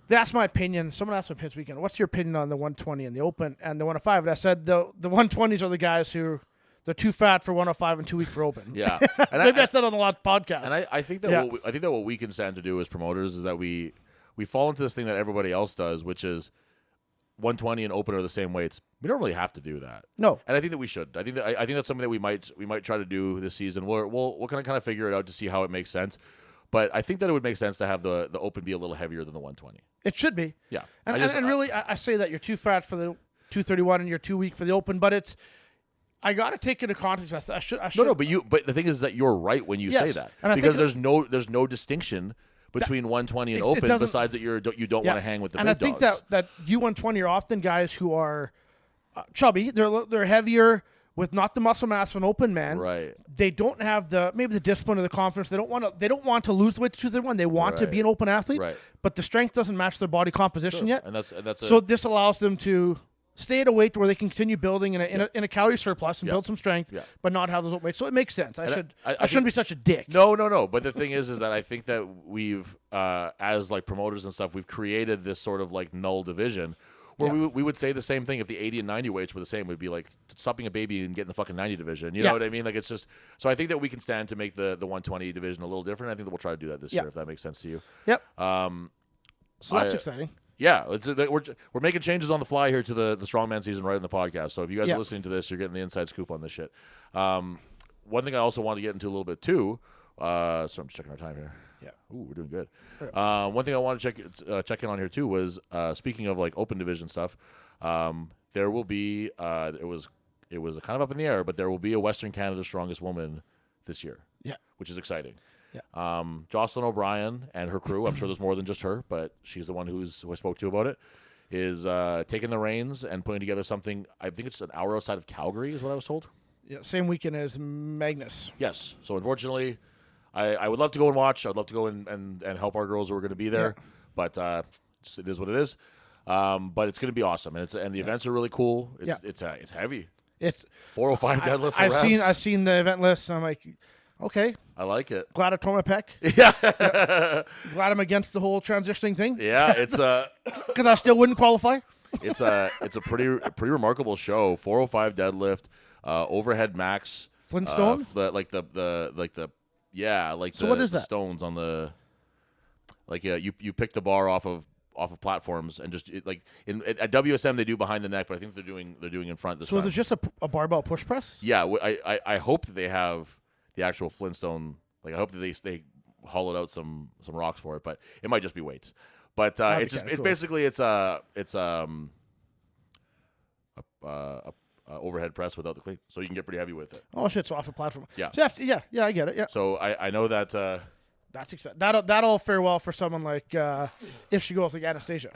They asked my opinion. Someone asked me this weekend, "What's your opinion on the 120 and the open and the 105?" And I said the 120s are the guys who they're too fat for 105 and too weak for open. Yeah, and maybe I said on the last podcast. And I think that what we can stand to do as promoters is that we fall into this thing that everybody else does, which is 120 and open are the same weights. We don't really have to do that. No, and I think that we should. I think that's something that we might try to do this season. We'll kind of figure it out to see how it makes sense. But I think that it would make sense to have the open be a little heavier than the 120. It should be. Yeah, and really, I say that you're too fat for the 231 and you're too weak for the open, but I got to take into context. I should. No, but the thing is that you're right when you say that, and because there's no distinction between 120 and open besides that you don't want to hang with the big dogs. And I think that U120 are often guys who are chubby. They're heavier with not the muscle mass of an open man. Right. They don't have the discipline or the confidence. They don't want to lose the weight to 231. They want to be an open athlete. Right. But the strength doesn't match their body composition yet. And that's so this allows them to stay at a weight where they can continue building in a calorie surplus and build some strength, but not have those open weights. So it makes sense. I shouldn't be such a dick. No. But the thing is that I think that we've, as like promoters and stuff, we've created this sort of like null division where we would say the same thing if the 80 and 90 weights were the same. We'd be like stopping a baby and getting the fucking 90 division. You know what I mean? Like it's just. So I think that we can stand to make the 120 division a little different. I think that we'll try to do that this year if that makes sense to you. Yep. So that's exciting. Yeah, we're making changes on the fly here to the Strongman season right in the podcast. So if you guys are listening to this, you're getting the inside scoop on this shit. One thing I also want to get into a little bit too. So I'm just checking our time here. Yeah. Ooh, we're doing good. One thing I want to check in on here too was speaking of like open division stuff. There will be it was kind of up in the air, but there will be a Western Canada Strongest Woman this year. Yeah, which is exciting. Jocelyn O'Brien and her crew, I'm sure there's more than just her, but she's the one who I spoke to about it, is taking the reins and putting together something. I think it's an hour outside of Calgary is what I was told. Yeah, same weekend as Magnus. Yes. So unfortunately, I would love to go and watch. I'd love to go and help our girls who are going to be there, but it is what it is. But it's going to be awesome, and the events are really cool. It's heavy. It's 405 deadlift. For reps. I've seen the event list, and I'm like, okay, I like it. glad I tore my pec. Yeah. Glad I'm against the whole transitioning thing. Yeah, it's because I still wouldn't qualify. it's a pretty remarkable show. 405 deadlift, overhead max. Flintstone. So what is that? Stones on the you pick the bar off of platforms and just at WSM they do behind the neck, but I think they're doing in front this time. So is it just a barbell push press? Yeah, I hope that they have the actual Flintstone. Like I hope that they hollowed out some rocks for it, but it might just be weights. But basically it's overhead press without the clean, so you can get pretty heavy with it. Oh shit! So off a platform. Yeah. So I get it. Yeah. So I know that. That's exciting. That'll fare well for someone like if she goes like Anastasia.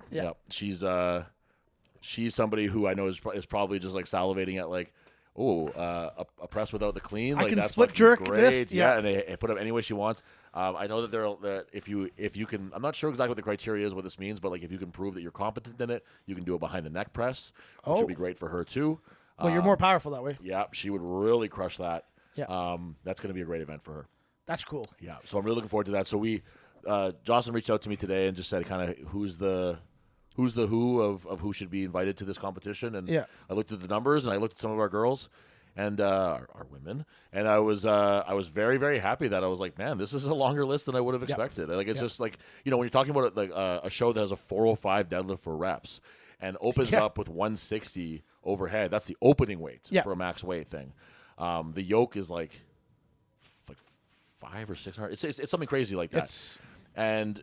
Yeah. She's somebody who I know is probably just like salivating at like, a press without the clean. I can that's split jerk great. this. Yeah, and they put up any way she wants. I know that if you can, I'm not sure exactly what the criteria is, what this means, but like if you can prove that you're competent in it, you can do a behind the neck press, which would be great for her too. Well, you're more powerful that way. Yeah, she would really crush that. Yeah. That's going to be a great event for her. That's cool. Yeah, so I'm really looking forward to that. So Jocelyn reached out to me today and just said kind of who's the who of who should be invited to this competition. And I looked at the numbers and I looked at some of our girls and our women, and I was very, very happy that I was like, man, this is a longer list than I would have expected. Like it's just like, when you're talking about like a show that has a 405 deadlift for reps and opens up with 160 overhead, that's the opening weight for a max weight thing. The yoke is like 500 or 600. It's something crazy like that. And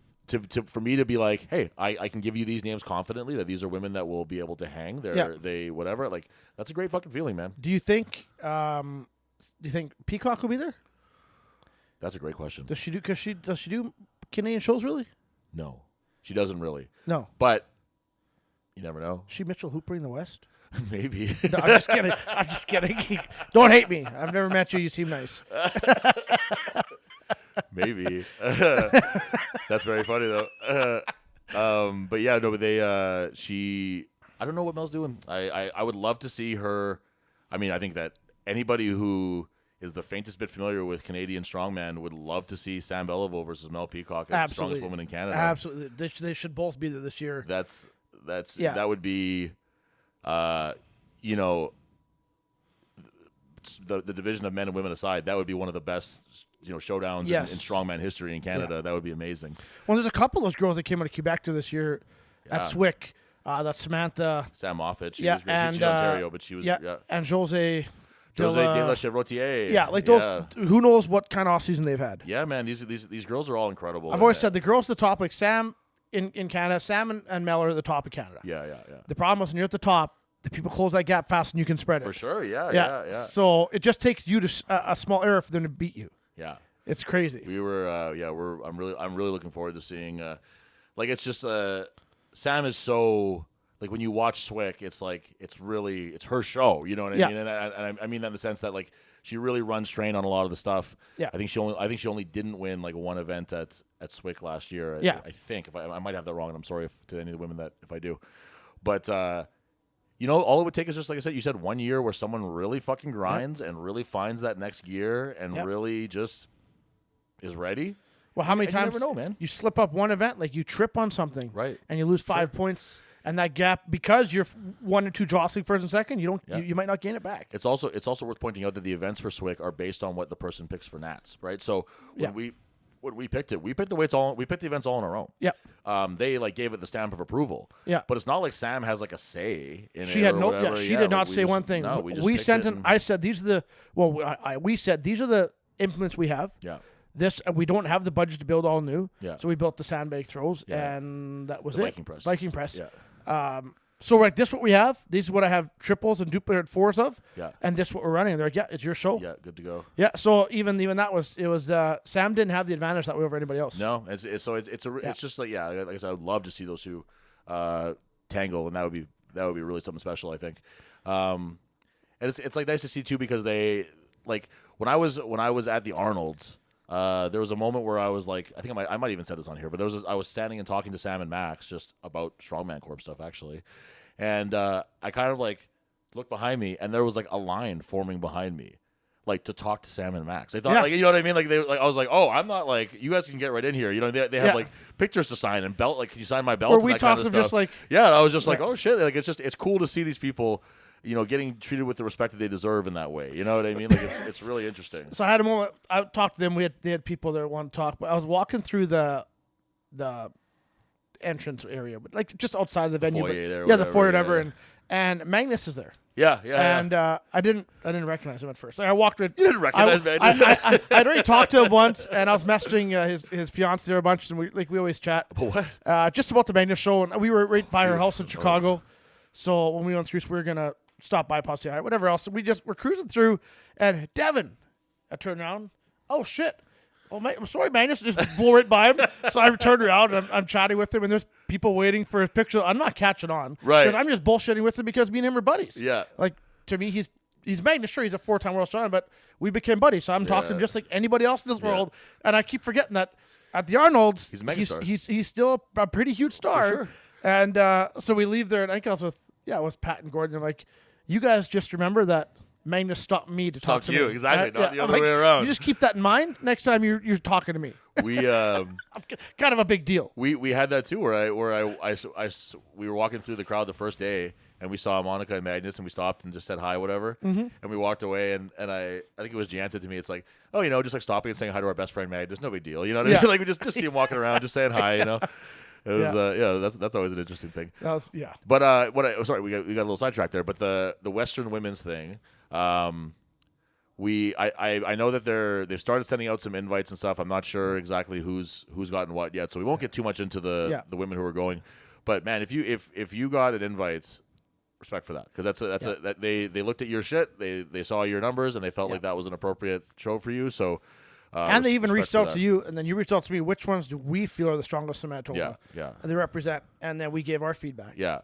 for me to be like, hey, I can give you these names confidently that these are women that will be able to hang. They whatever. Like that's a great fucking feeling, man. Do you think Peacock will be there? That's a great question. Does she do Canadian shows really? No, she doesn't really. No, but you never know. Is she Mitchell Hooper in the West? Maybe. No, I'm just kidding. Don't hate me. I've never met you. You seem nice. Maybe. That's very funny though. But yeah, no, but I don't know what Mel's doing. I would love to see her. I mean, I think that anybody who is the faintest bit familiar with Canadian strongman would love to see Sam Beliveau versus Mel Peacock as the strongest woman in Canada. Absolutely. They should both be there this year. That would be the division of men and women aside, that would be one of the best showdowns in strongman history in Canada. That would be amazing. Well, there's a couple of those girls that came out of Quebec to this year at SWIC. That's Samantha. Sam Moffat. She was great. She's Ontario, but she was and Jose de la Chevrotier. Yeah, like those. Who knows what kind of off season they've had? Yeah, man. These girls are all incredible. I've always said the girls at the top, like Sam in Canada, Sam and Mel are at the top of Canada. Yeah. The problem is when you're at the top, the people close that gap fast and you can spread it. For sure, yeah. So it just takes you to a small error for them to beat you. Yeah, it's crazy. We were, I'm really looking forward to seeing. It's just Sam is so like when you watch SWIC, it's her show. You know what I mean? And I mean that in the sense that like she really runs train on a lot of the stuff. Yeah, I think she only didn't win like one event at SWIC last year. I think if I might have that wrong, and I'm sorry to any of the women that if I do, but. All it would take is just like I said, you said 1 year where someone really fucking grinds and really finds that next gear and really just is ready. Well, how many times you never know, man. You slip up one event, like you trip on something, right, and you lose 5 points, and that gap because you're 1 or 2 jostling first and second, you might not gain it back. It's also worth pointing out that the events for SWIC are based on what the person picks for Nats, right? So when we picked it, we picked the events all on our own. Yeah. They gave it the stamp of approval. Yeah. But it's not like Sam has a say in it. She had no. Whatever. She did not say one thing. No, we sent in. I said these are the. Well, we said these are the implements we have. Yeah. This we don't have the budget to build all new. Yeah. So we built the sandbag throws, and that was the it. Viking press. Viking press. Yeah. So like this, what we have. These is what I have triples and duplicate fours of. Yeah. And this what we're running. They're like, yeah, it's your show. Yeah, good to go. Yeah. So even that was Sam didn't have the advantage that way over anybody else. No, it's just like like I said, I would love to see those two tangle, and that would be really something special, I think. And it's like nice to see too, because they like when I was at the Arnold's. There was a moment where I was like, I think I might even said this on here, but I was standing and talking to Sam and Max just about Strongman Corp stuff, actually. And I kind of like looked behind me, and there was like a line forming behind me, like to talk to Sam and Max. They thought, like, you know what I mean? like I was like, oh, I'm not like, you guys can get right in here. You know, they have like pictures to sign and belt. Like, can you sign my belt? Or and we that talked kind of to them stuff. just like, yeah. I was just like, oh shit. Like, it's cool to see these people, you know, getting treated with the respect that they deserve in that way. You know what I mean? Like, it's really interesting. So I had a moment. I talked to them. They had people there want to talk, but I was walking through the entrance area, but like just outside of the venue. Foyer there, the foyer, whatever, whatever. And Magnus is there. Yeah. And I didn't recognize him at first. Like, I walked with. You didn't recognize Magnus? I'd already talked to him once, and I was messaging his fiance there a bunch, and we always chat. What? Just about the Magnus show, and we were right by her house in Chicago. So when we went through, we were gonna stop by Posse High, whatever else. We're cruising through, and Devin, I turned around. Oh shit! Oh, I'm sorry, Magnus. Just blew right by him. So I turned around and I'm chatting with him, and there's people waiting for his picture. I'm not catching on, right? Because I'm just bullshitting with him because me and him are buddies. Yeah. Like, to me, he's Magnus. Sure, he's a 4-time world champion, but we became buddies. So I'm talking to him just like anybody else in this world, and I keep forgetting that at the Arnold's, he's a megastar. He's still a pretty huge star. For sure. And so we leave there, and I think I was with Pat and Gordon. They're like, you guys just remember that Magnus stopped me to talk to you, me. exactly, not the other way around. You just keep that in mind next time you're talking to me. We kind of a big deal. We had that too, where we were walking through the crowd the first day, and we saw Monica and Magnus, and we stopped and just said hi, whatever, and we walked away, and I think it was Jan said to me, it's like, oh, you know, just like stopping and saying hi to our best friend Magnus, no big deal, you know what I mean? Like, we just see him walking around, just saying hi, you know. It was that's always an interesting thing. But sorry, we got a little sidetracked there. But the Western women's thing, I know that they've started sending out some invites and stuff. I'm not sure exactly who's gotten what yet, so we won't get too much into the women who are going. But man, if you got an invite, respect for that, because that they looked at your shit, they saw your numbers, and they felt like that was an appropriate show for you. So. And they even reached out to you, and then you reached out to me. Which ones do we feel are the strongest in Manitoba? Yeah. And they represent, and then we gave our feedback. Yeah.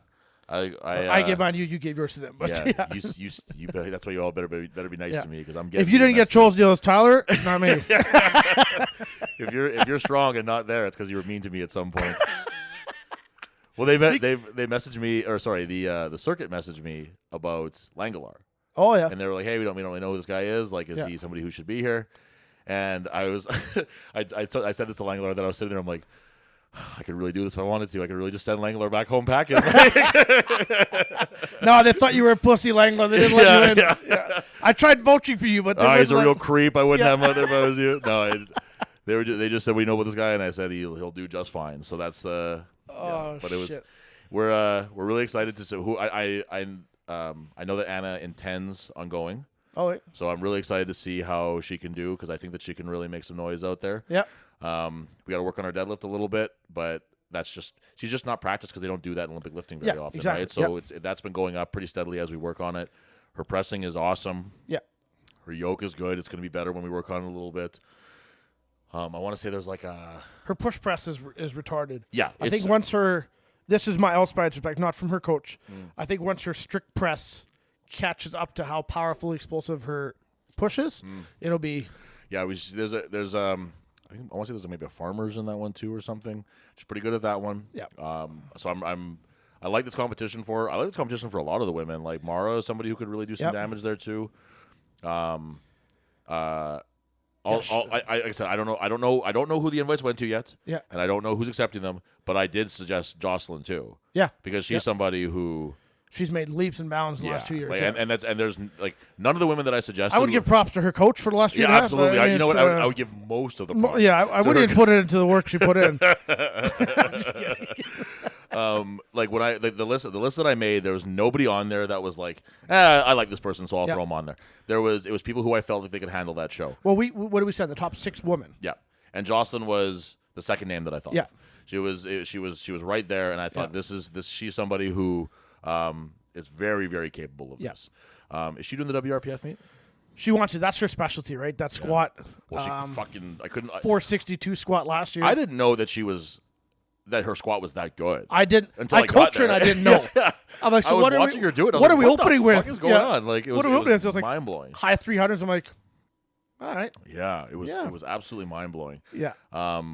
I gave mine to you. You gave yours to them. But you that's why you all better be nice to me, because I'm getting. If you didn't get chosen, it was Tyler, not me. If you're strong and not there, it's because you were mean to me at some point. Well, they messaged me, or sorry, the circuit messaged me about Langelar. Oh yeah. And they were like, hey, we don't really know who this guy is. Like, is he somebody who should be here? And I was, I said this to Langelar, that I was sitting there. I'm like, I could really do this if I wanted to. I could really just send Langelar back home packing. No, they thought you were a pussy, Langelar. They didn't let you in. Yeah. I tried vouching for you, but he's a real creep. I wouldn't have him out there if I was you. No, they just said, we know about this guy, and I said he'll do just fine. So that's but it was shit. We're really excited to see who I know that Anna intends on going. Oh, wait. So I'm really excited to see how she can do, because I think that she can really make some noise out there. Yeah. We got to work on our deadlift a little bit, but she's just not practiced, because they don't do that in Olympic lifting very often, exactly. right? So that's been going up pretty steadily as we work on it. Her pressing is awesome. Yeah. Her yoke is good. It's going to be better when we work on it a little bit. I want to say there's like her push press is retarded. Yeah. I think once this is my outside perspective, not from her coach. I think once her strict press catches up to how powerful, explosive her push is, it'll be. Yeah, there's I think I want to say there's maybe a Farmers in that one too or something. She's pretty good at that one. Yeah. So I like this competition for her. I like this competition for a lot of the women. Like Mara is somebody who could really do some damage there too. Like I said, I don't know who the invites went to yet. Yeah. And I don't know who's accepting them, but I did suggest Jocelyn too. Yeah. Because she's somebody who. She's made leaps and bounds in the last 2 years. Like, and there's like none of the women that I suggested. I would give props to her coach for the last year and a half. Absolutely. You know what? I would give most of the props. I wouldn't even put it into the work she put in. I'm just kidding. Like when the list that I made, there was nobody on there that was like, I like this person, so I'll throw them on there. It was people who I felt like they could handle that show. Well, what did we say? The top 6 women. Yeah, and Jocelyn was the second name that I thought. Yeah. She was right there, and I thought she's somebody who is very, very capable of this. Is she doing the WRPF meet? She wants to. That's her specialty, right? That squat. Well, she I couldn't. 462 squat last year. I didn't know that her squat was that good. I didn't. Until I coached her and I didn't know. I'm like, so I was what are watching we? her do it. What are we like, opening what the with? fuck is going on? Like, what are we opening with? It was like mind blowing. high 300s. I'm like, all right. Yeah, it was absolutely mind blowing. Yeah.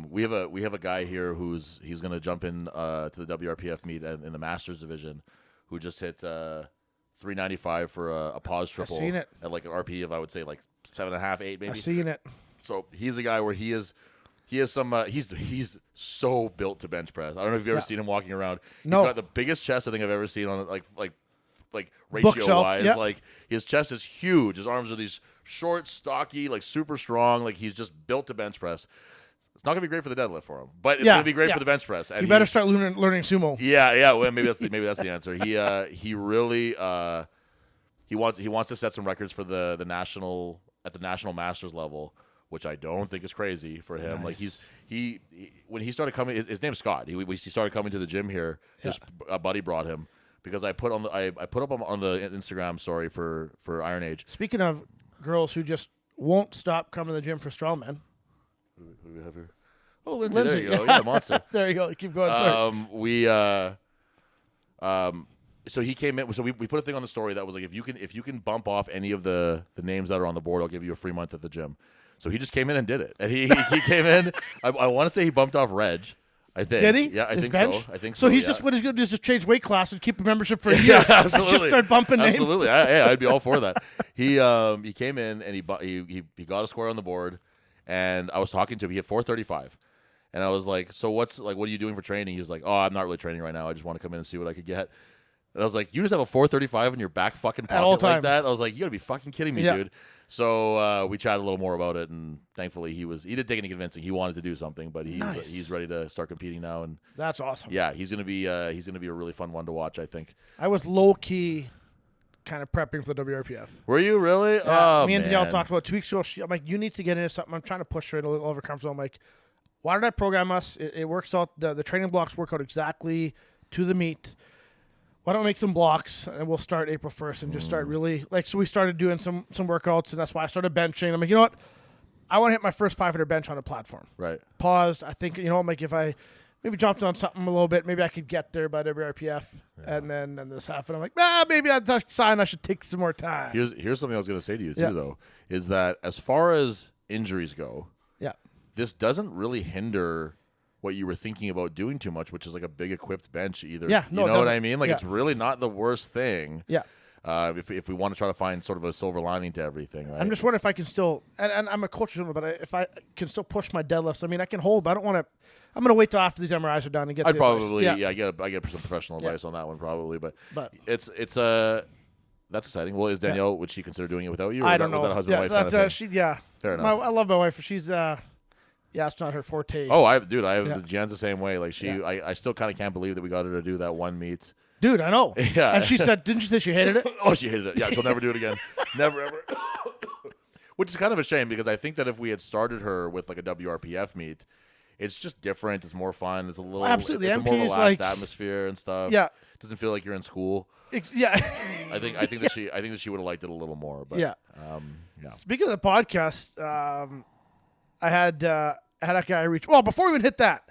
We have a guy here he's going to jump in to the WRPF meet in the Masters division, who just hit 395 for a pause triple. I've seen it. At like an RP of, I would say, like 7.5, 8 maybe. I've seen it. So he's a guy where he has some he's so built to bench press. I don't know if you've ever seen him walking around. No. He's got the biggest chest I think I've ever seen on like ratio Bookshelf, wise. yep. Like his chest is huge. His arms are these short, stocky, like super strong. Like he's just built to bench press. It's not gonna be great for the deadlift for him, but it's gonna be great for the bench press. And you better start learning sumo. Yeah. Well, maybe that's the answer. He really he wants to set some records for the national masters level, which I don't think is crazy for him. Nice. Like he when he started coming, his name's Scott. He started coming to the gym here. Just a buddy brought him because I put up on the Instagram story for Iron Age. Speaking of girls who just won't stop coming to the gym for strongman. Who do we have here? Oh, Lindsay. Lindsay. There you go. Yeah, monster. There you go. Keep going. Sorry. So he came in. So we put a thing on the story that was like, if you can bump off any of the names that are on the board, I'll give you a free month at the gym. So he just came in and did it. And he came in. I want to say he bumped off Reg. I think. Did he? Yeah, I His think bench? so. I think so. So he's yeah. just what he's going to do is just change weight class and keep a membership for a year. Yeah, absolutely. Just start bumping names. Absolutely. I'd be all for that. He came in and he got a square on the board, and I was talking to him. He hit 435. And I was like, so what are you doing for training? He was like, oh, I'm not really training right now. I just want to come in and see what I could get. And I was like, you just have a 435 in your back fucking pocket all like times. that? I was like, you got to be fucking kidding me, dude. So we chatted a little more about it, and thankfully he didn't take any convincing. He wanted to do something, but he's ready to start competing now. And That's awesome. yeah, he's gonna be a really fun one to watch, I think. I was low key kind of prepping for the WRPF. Were you really? Me and man. Danielle talked about 2 weeks ago. I'm like, you need to get into something. I'm trying to push her in a little over comfort zone. I'm like, why did I program us? It works out. The training blocks work out exactly to the meet. Why don't we make some blocks and we'll start April 1st and just start really so we started doing some workouts, and that's why I started benching. I'm like, you know what? I want to hit my first 500 bench on a platform. Right. Paused. I think, I'm like, if I maybe jumped on something a little bit, maybe I could get there by WRPF. And then this happened. I'm like, maybe that's a sign I should take some more time. Here's something I was gonna say to you too, though, is that as far as injuries go, this doesn't really hinder what you were thinking about doing too much, which is like a big equipped bench either. Yeah, no, you know what I mean? Like it's really not the worst thing. Yeah. If we want to try to find sort of a silver lining to everything, right? I'm just wondering if I can still, and I'm a coach, but if I can still push my deadlifts. I mean, I can hold, but I don't want to. I'm going to wait till after these MRIs are done and get. I'd the probably advice. I get some professional advice on that one probably, but it's that's exciting. Well, is Danielle would she consider doing it without you? Or I don't know. Was that a husband wife that's kind of thing? Fair enough. I love my wife. She's it's not her forte. Oh, Jan's the same way. Like I still kind of can't believe that we got her to do that one meet. Dude, I know. Yeah. And she said, didn't she say she hated it? Oh, she hated it. Yeah, she'll never do it again. Never, ever. Which is kind of a shame because I think that if we had started her with like a WRPF meet, it's just different. It's more fun. It's a little absolutely. It's a more MP is relaxed like, atmosphere and stuff. Yeah. It doesn't feel like you're in school. Yeah. I think that she would have liked it a little more. But yeah. Yeah. Speaking of the podcast, I had a guy reach. Well, before we even hit that,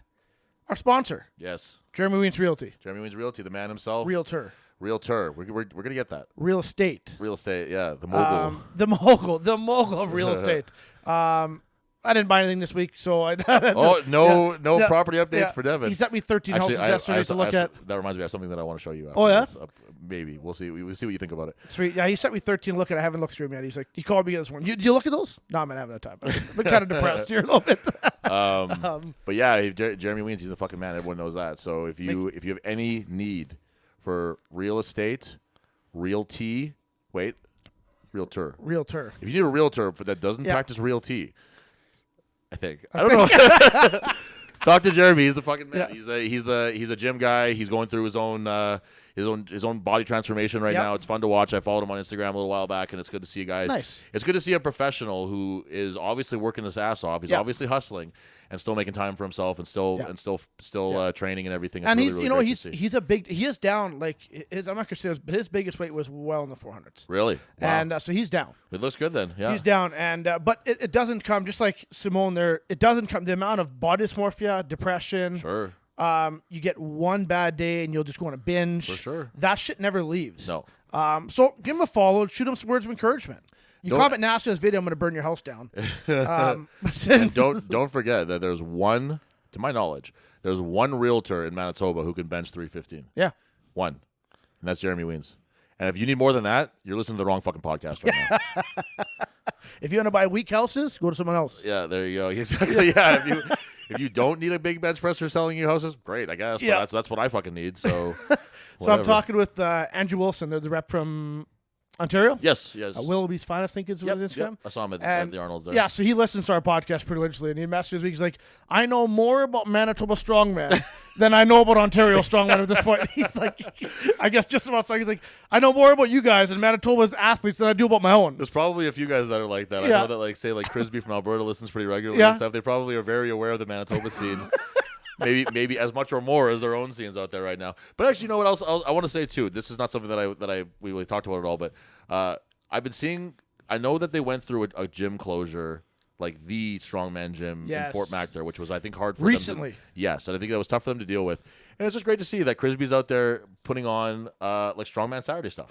our sponsor. Yes. Jeremy Wiens Realty. Jeremy Wiens Realty, the man himself. Realtor. We're gonna get that. Real estate. Real estate, yeah. The mogul. The mogul of real estate. I didn't buy anything this week, so I. No property updates for Devin. He sent me 13 houses yesterday to look at. That reminds me of something that I want to show you. After Oh, yeah? this. Maybe we'll see. We'll see what you think about it. Sweet. Yeah, he sent me 13 look at. I haven't looked through them yet. He's like, he called me this one. You look at those? No, I'm not having that time. I've been kind of depressed here a little bit. But yeah, Jeremy Wiens, he's the fucking man. Everyone knows that. So if you have any need for real estate, realtor. If you need a realtor that doesn't practice realty, I don't know. Talk to Jeremy. He's the fucking man. Yeah. He's a gym guy. He's going through his own. his own body transformation right Yep. now. It's fun to watch. I followed him on Instagram a little while back, and it's good to see a guy. Nice. It's good to see a professional who is obviously working his ass off. He's Yep. obviously hustling and still making time for himself and still Yep. training and everything. It's And really, he's, really you know, great to see. he's a big. He is down. Like his, I'm not gonna say this, but his biggest weight was well in the 400s. Really, wow. And so he's down. It looks good then. Yeah, He's down, and but it doesn't come just like Simone. There, it doesn't come. The amount of body dysmorphia, depression. sure. You get one bad day and you'll just go on a binge. For sure. That shit never leaves. No. So give him a follow. Shoot him some words of encouragement. You Don't- comment nasty on this video, I'm going to burn your house down. And don't forget that there's one, to my knowledge, there's one realtor in Manitoba who can bench 315. Yeah. One, and that's Jeremy Wiens. And if you need more than that, you're listening to the wrong fucking podcast right now. If you want to buy weak houses, go to someone else. Yeah, there you go. Exactly. Yeah, if you don't need a big bench presser selling you houses, great, I guess. But Yeah. that's what I fucking need. So, So I'm whatever. talking with Andrew Wilson. They're the rep from Ontario. Yes. Willoughby's Fine, I think is Yep, what his Instagram. yep. I saw him at And the Arnold's there. Yeah, so he listens to our podcast pretty religiously, and he messaged this week. He's like, I know more about Manitoba strongman than I know about Ontario strongman at this point. He's like, I guess just about so. He's like, I know more about you guys and Manitoba's athletes than I do about my own. There's probably a few guys that are like that. I Yeah. know that, like, say, like Crisby from Alberta listens pretty regularly Yeah. and stuff. They probably are very aware of the Manitoba scene. maybe as much or more as their own scenes out there right now. But actually, you know what else I want to say too? This is not something that we really talked about at all. But I've been seeing. I know that they went through a gym closure, like the strongman gym in Yes. Fort Mac there, which was I think hard for Recently. them. Yes, and I think that was tough for them to deal with. And it's just great to see that Crisby's out there putting on like strongman Saturday stuff.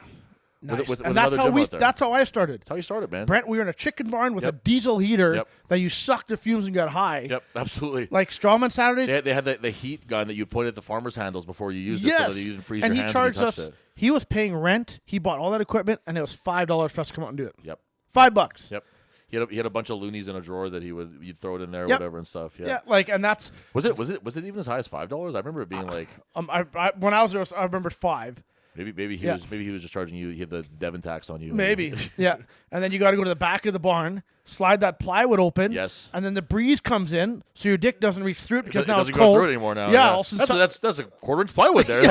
Nice. With And that's another how gym out there. that's how I started. That's how you started, man. Brent, we were in a chicken barn with a Yep. diesel heater Yep. that you sucked the fumes and got high. Yep, absolutely. Like Strawman Saturdays. They had the heat gun that you put at the farmer's handles before you used it so Yes. that you didn't freeze And your he hands charged when you us. touched it. He was paying rent. He bought all that equipment, and it was $5 for us to come out and do it. Yep. $5. Yep. He had a bunch of loonies in a drawer that you'd throw it in there or Yep. whatever and stuff. Yeah. Yeah, like, and that's Was it even as high as $5? I remember it being like I when I was there, I remembered 5. maybe he Yeah. was just charging you. He had the Devin tax on you. Maybe. Yeah. And then you got to go to the back of the barn, slide that plywood open. Yes. And then the breeze comes in, so your dick doesn't reach through it because It now doesn't it's go cold. through it anymore now. Yeah. Also, That's a quarter-inch plywood there.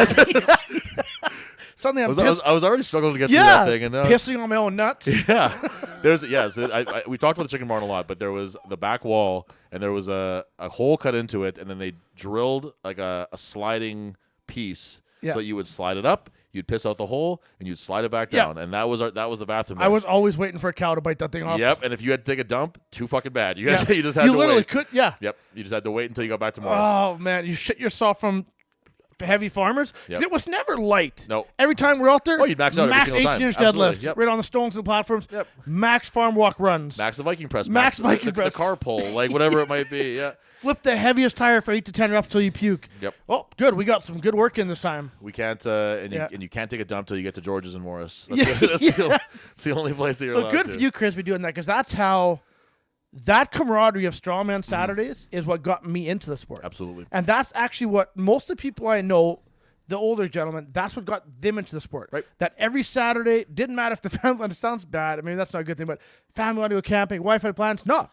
suddenly I'm I was already struggling to get through yeah, that thing, and now pissing on my own nuts. yeah, so we talked about the chicken barn a lot, but there was the back wall, and there was a hole cut into it, and then they drilled like a sliding piece, Yeah. so that you would slide it up, you'd piss out the hole, and you'd slide it back Yeah. down, and that was the bathroom. I was always waiting for a cow to bite that thing off. Yep, and if you had to take a dump, too fucking bad. You Yeah. just had You to literally wait. could. Yeah. Yep, you just had to wait until you got back to Morris. Oh man, you shit yourself from heavy farmers. 'Cause Yep. It was never light. No. Every time we're out there, Oh, you'd max out every max single time. 18-inch Absolutely. deadlift, Yep. right on the stones and the platforms. Yep. Max farm walk runs. Max the Viking press, Max Viking the press. car pull, like whatever it might be. Yeah. Flip the heaviest tire for 8 to 10 reps till you puke. Yep. Oh, good. We got some good work in this time. We can't, Yeah. and you can't take a dump till you get to George's and Morris. Yeah, That's the only place that you're So allowed good to. for you, Chris, for doing that, because that's how that camaraderie of Strongman Saturdays is what got me into the sport. Absolutely. And that's actually what most of the people I know, the older gentlemen, that's what got them into the sport. Right. That every Saturday, didn't matter if the family, it sounds bad, I mean, that's not a good thing, but family want to go camping, wife had plans. No.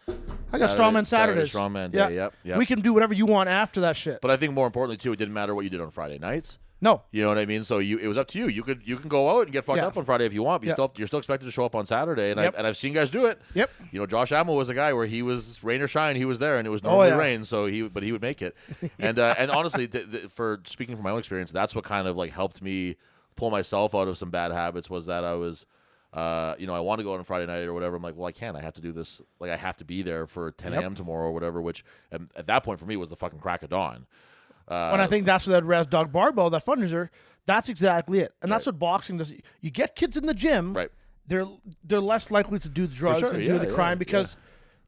I got Strongman Saturdays. Strongman Day, yep. We can do whatever you want after that shit. But I think more importantly too, it didn't matter what you did on Friday nights. No. You know what I mean? So it was up to you. You can go out and get fucked Yeah. up on Friday if you want, but Yeah. you're still expected to show up on Saturday. And Yep. I've seen guys do it. Yep. You know, Josh Hamill was a guy where he was rain or shine, he was there, and it was normally yeah. rain, so he would make it. And honestly, for speaking from my own experience, that's what kind of like helped me pull myself out of some bad habits. Was that I was. I want to go out on Friday night or whatever. I'm like, well, I can't. I have to do this. Like, I have to be there for 10 a.m. tomorrow or whatever, which at that point for me was the fucking crack of dawn. When I think that's what that Res Dog Barbell, that fundraiser, that's exactly it. And that's what boxing does. You get kids in the gym, Right. they're less likely to do the drugs sure, and yeah, do the yeah, crime because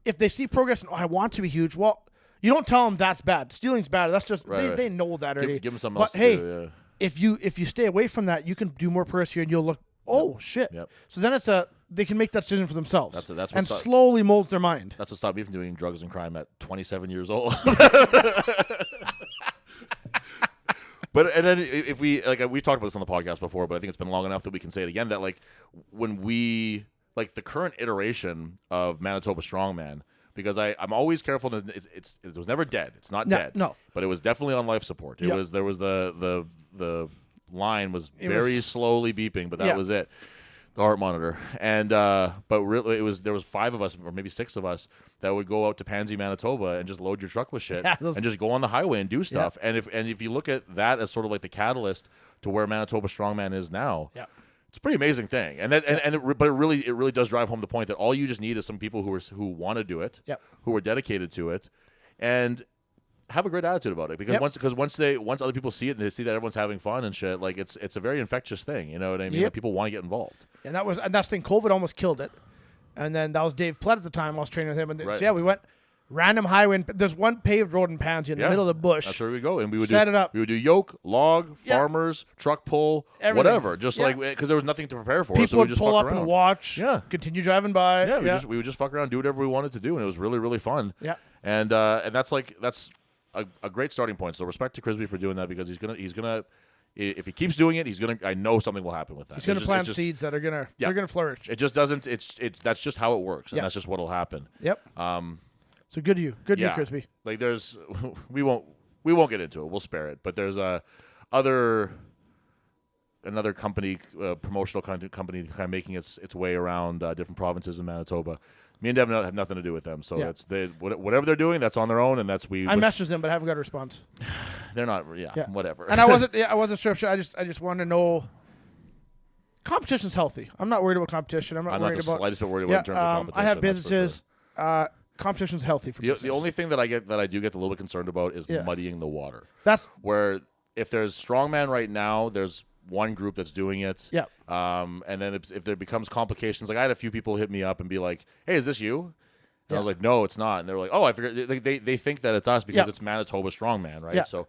if they see progress and, I want to be huge, well, you don't tell them that's bad. Stealing's bad. That's just, Right. they know that already. Give them something but else to hey, do, yeah. if you stay away from that, you can do more progress here and you'll look, oh, shit. Yep. So then they can make that decision for themselves. That's and what's up. slowly molds their mind. That's what stopped me from doing drugs and crime at 27 years old. But and then if we we've talked about this on the podcast before, but I think it's been long enough that we can say it again that like when we like the current iteration of Manitoba Strongman, because I'm always careful to it was never dead. It's not dead. No. But it was definitely on life support. There was the line was very slowly beeping, but that was it. The heart monitor. And but really there was 5 of us or maybe 6 of us that would go out to Pansy, Manitoba and just load your truck with shit and just go on the highway and do stuff. And if you look at that as sort of like the catalyst to where Manitoba Strongman is now, it's a pretty amazing thing. And but it really does drive home the point that all you just need is some people who want to do it, who are dedicated to it, and have a great attitude about it, because once other people see it and they see that everyone's having fun and shit, like it's a very infectious thing, you know what I mean? Like, people want to get involved. And that's the thing. COVID almost killed it, and then that was Dave Plett at the time. I was training with him, and so we went random highway. And there's one paved road in Pansy in the middle of the bush. That's where we go, and we would set it up. We would do yoke, log, farmers, truck pull, whatever, just like because there was nothing to prepare for. People so we would just pull fuck up around. and watch. Continue driving by. We would just fuck around, do whatever we wanted to do, and it was really, really fun. And that's a great starting point. So respect to Crisby for doing that, because he's gonna if he keeps doing it, I know something will happen with that. He's gonna plant seeds that are gonna flourish. It just doesn't. That's just how it works, and that's just what'll happen. So good to you, you, Crisby. Like there's we won't get into it. We'll spare it. But there's another company, promotional company, kind of making its way around different provinces in Manitoba. Me and Devin have nothing to do with them, so it's whatever they're doing, that's on their own, and that's I messaged them, but I haven't got a response. They're not, whatever. And I wasn't sure. I just wanted to know. Competition's healthy. I'm not worried about competition. I'm not worried about. Slightest bit worried about in terms of competition. I have businesses. Competition's healthy for business. The only thing that I do get a little bit concerned about is muddying the water. That's where if there's strongman right now, there's one group that's doing it. And then if there becomes complications, like I had a few people hit me up and be like, "Hey, is this you?" And I was like, "No, it's not." And they were like, "Oh, I figured." They think that it's us because it's Manitoba Strongman, right? So,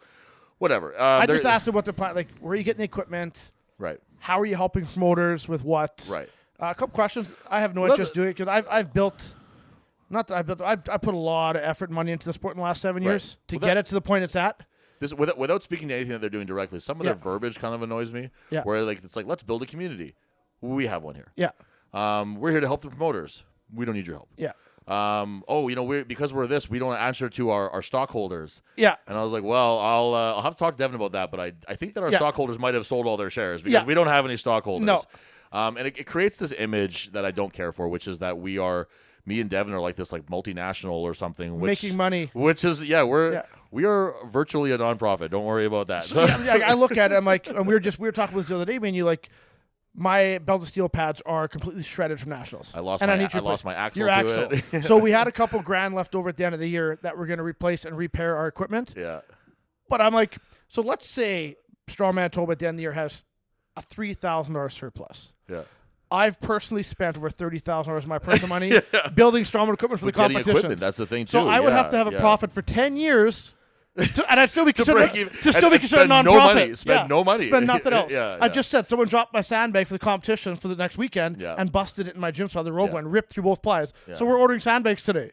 whatever. I just asked them what their plan. Like, where are you getting the equipment? Right. How are you helping promoters with what? Right. A couple questions. I have no interest doing it because I've built. Not that I built. I put a lot of effort and money into the sport in the last 7 years to get it to the point it's at. This without speaking to anything that they're doing directly, some of their verbiage kind of annoys me. Where it's like, let's build a community. We have one here. We're here to help the promoters. We don't need your help. Because we're this, we don't answer to our stockholders. And I was like, well, I'll have to talk to Devin about that, but I think that our stockholders might have sold all their shares because we don't have any stockholders. No. And it creates this image that I don't care for, which is that me and Devin are like this like multinational or something, making money. Which is we are virtually a nonprofit. Don't worry about that. So, I look at it. I'm like, and we were talking about this the other day. Man, you like my belt of steel pads are completely shredded from nationals. I lost my axle. Your axle. It. So we had a couple grand left over at the end of the year that we're going to replace and repair our equipment. But I'm like, so let's say Strong Manitoba at the end of the year has a $3,000 surplus. I've personally spent over $30,000 of my personal money building strongman equipment for the competition. Equipment, that's the thing too. So I would have to have a profit for 10 years, and I'd still be considered a non-profit. No money. Spend nothing else. I just said someone dropped my sandbag for the competition for the next weekend and busted it in my gym spot. The rogue one ripped through both plies. So we're ordering sandbags today.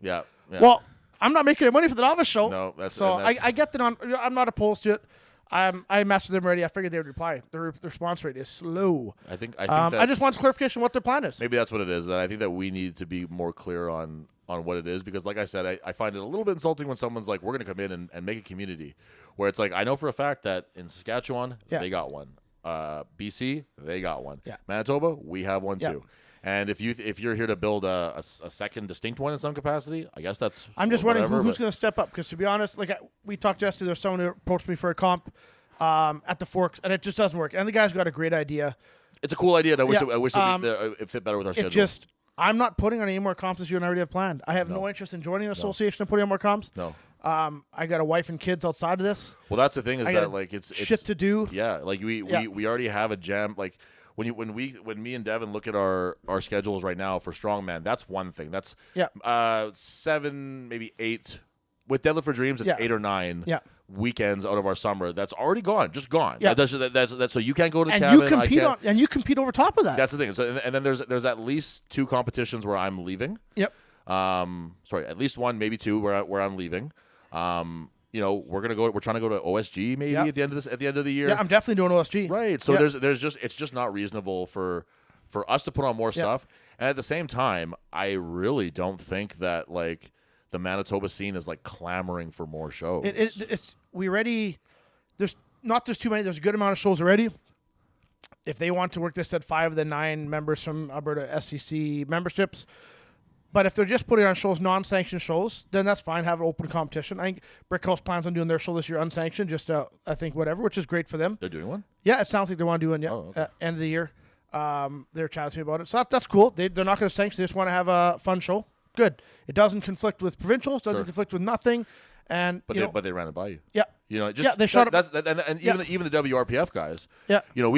Well, I'm not making any money for the novice show. No, I get that. I'm not opposed to it. I messaged them already. I figured they would reply. Their response rate is slow. I think I just want clarification what their plan is. Maybe that's what it is. That I think that we need to be more clear on what it is, because like I said, I find it a little bit insulting when someone's like, we're going to come in and make a community, where it's like, I know for a fact that in Saskatchewan, they got one. BC, they got one. Manitoba, we have one too. And if you're here to build a second distinct one in some capacity, I guess that's. I'm just wondering who's going to step up, because to be honest, like we talked yesterday, there's someone who approached me for a comp at the Forks, and it just doesn't work. And the guy's got a great idea. It's a cool idea, and I wish it fit better with our schedule. I'm not putting on any more comps this year than I already have planned. I have no interest in joining an association and putting on more comps. No. I got a wife and kids outside of this. Well, that's the thing, is that like it's shit to do. Yeah, like we already have a jam. Like when me and Devin look at our schedules right now for strongman, that's one thing. That's 7, maybe 8. With Deadlift for Dreams, it's 8 or 9 weekends out of our summer. That's already gone, just gone. That's so you can't go to the cabin. You compete over top of that. That's the thing. So and then there's at least 2 competitions where I'm leaving. At least 1, maybe 2 where I'm leaving. We're trying to go to OSG maybe at the end of the year. Yeah, I'm definitely doing OSG. Right. So it's just not reasonable for us to put on more stuff. And at the same time, I really don't think that like the Manitoba scene is like clamoring for more shows. There's too many. There's a good amount of shows already. if they want to work this at 5 of the 9 members from Alberta SEC memberships. But if they're just putting on shows, non-sanctioned shows, then that's fine. Have an open competition. I think Brickhouse plans on doing their show this year unsanctioned, just I think whatever, which is great for them. They're doing one? Yeah, it sounds like they want to do one. Yeah, okay. End of the year. They're chatting to me about it, so that's cool. They're not going to sanction. They just want to have a fun show. Good. It doesn't conflict with provincials. Doesn't conflict with nothing. And but they ran it by you. Yeah. You know, just they shot up. And even the WRPF guys. Yeah. You know,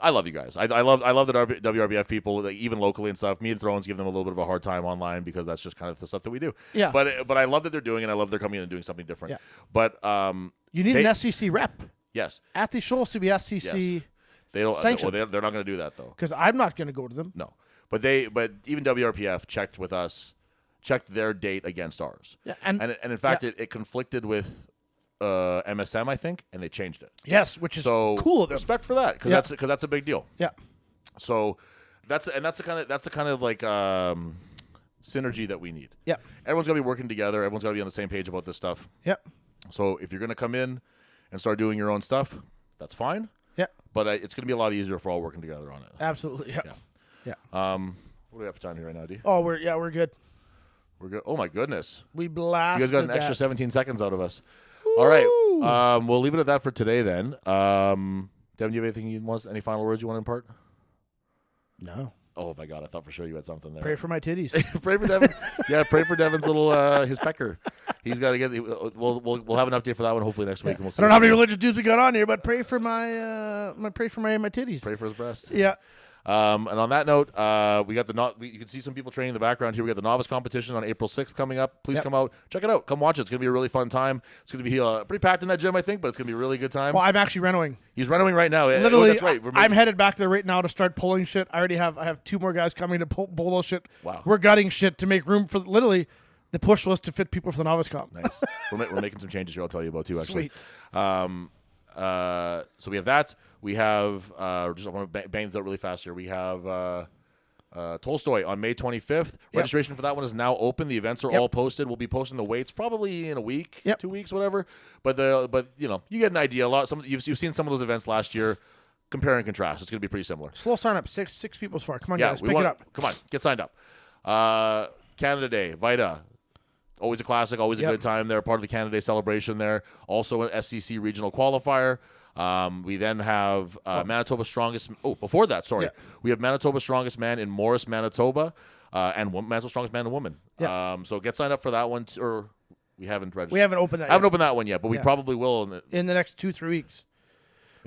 I love you guys. I love the WRBF people, like, even locally and stuff. Me and Thrones give them a little bit of a hard time online because that's just kind of the stuff that we do. Yeah. But I love that they're doing it. I love they're coming in and doing something different. Yeah. But you need an SEC rep yes at these shows to be SEC. Yes. They don't. sanctioned. Well, they're not going to do that though. Because I'm not going to go to them. No. But even WRPF checked with us, checked their date against ours. Yeah. And in fact, it conflicted with MSM, I think, and they changed it. Yes, which is so cool of them. Respect for that, because that's a big deal. Yeah. So that's the kind of like synergy that we need. Yeah. Everyone's got to be working together. Everyone's got to be on the same page about this stuff. Yeah. So if you're going to come in and start doing your own stuff, that's fine. Yeah. But it's going to be a lot easier if we're all working together on it. Absolutely. Yeah. Yeah. Yeah. What do we have for time here right now, D? Oh, we're good. We're good. Oh my goodness. We blasted. You guys got an extra 17 seconds out of us. All right. We'll leave it at that for today then. Devin, do you have any final words you want to impart? No. Oh my God! I thought for sure you had something there. Pray for my titties. Pray for Devin. Yeah, pray for Devin's little his pecker. He's got to get. We'll have an update for that one hopefully next week. And we'll see. I don't know how many religious dudes we got on here, but pray for my titties. Pray for his breast. Yeah. And on that note, we got you can see some people training in the background here. We got the novice competition on April 6th coming up. Please come out, check it out, come watch it. It's gonna be a really fun time. It's gonna be pretty packed in that gym, I think, but it's gonna be a really good time. Well, I'm actually renoing. He's renoing right now. Literally, that's right. I'm headed back there right now to start pulling shit. I have 2 more guys coming to pull those shit. Wow. We're gutting shit to make room for literally. The push was to fit people for the novice comp. Nice. We're making some changes here. I'll tell you about too. Actually. Sweet. So we have that. We have just I want to bang this out really fast here. We have Tolstoy on May 25th. Registration for that one is now open. The events are all posted. We'll be posting the weights probably in a week, 2 weeks, whatever. But you get an idea. You've seen some of those events last year. Compare and contrast. It's going to be pretty similar. Slow sign up. Six people so far. Come on, guys. Pick it up. Come on, get signed up. Canada Day, Vita. Always a classic, always a good time there. Part of the Canada Day celebration there. Also an SEC regional qualifier. We then have Manitoba's Strongest... Oh, before that, sorry. Yeah. We have Manitoba's Strongest Man in Morris, Manitoba, and Manitoba's Strongest Man and Woman. Yeah. So get signed up for that one. Or we haven't registered. We haven't opened that yet. I haven't opened that one yet, but we probably will. In the next 2-3 weeks.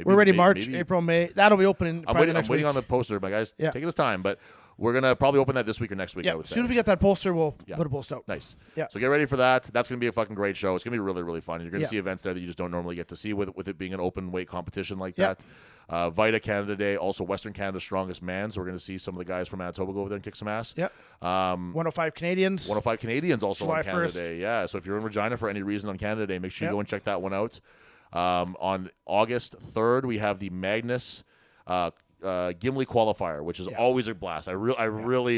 We're ready March, April, May. That'll be opening I'm waiting on the poster, my guys. Yeah. Taking us time, but... We're going to probably open that this week or next week, I would as say. soon as we get that poster, we'll put a post out. Nice. Yeah. So get ready for that. That's going to be a fucking great show. It's going to be really, really fun. You're going to see Yeah. events there that you just don't normally get to see with it being an open weight competition like that. Vita Canada Day, also Western Canada's Strongest Man. So we're going to see some of the guys from Manitoba go over there and kick some ass. Yeah. 105 Canadians. 105 Canadians also July on Canada 1st. Day. Yeah. So if you're in Regina for any reason on Canada Day, make sure you go and check that one out. On August 3rd, we have the Magnus Gimli qualifier, which is always a blast. I really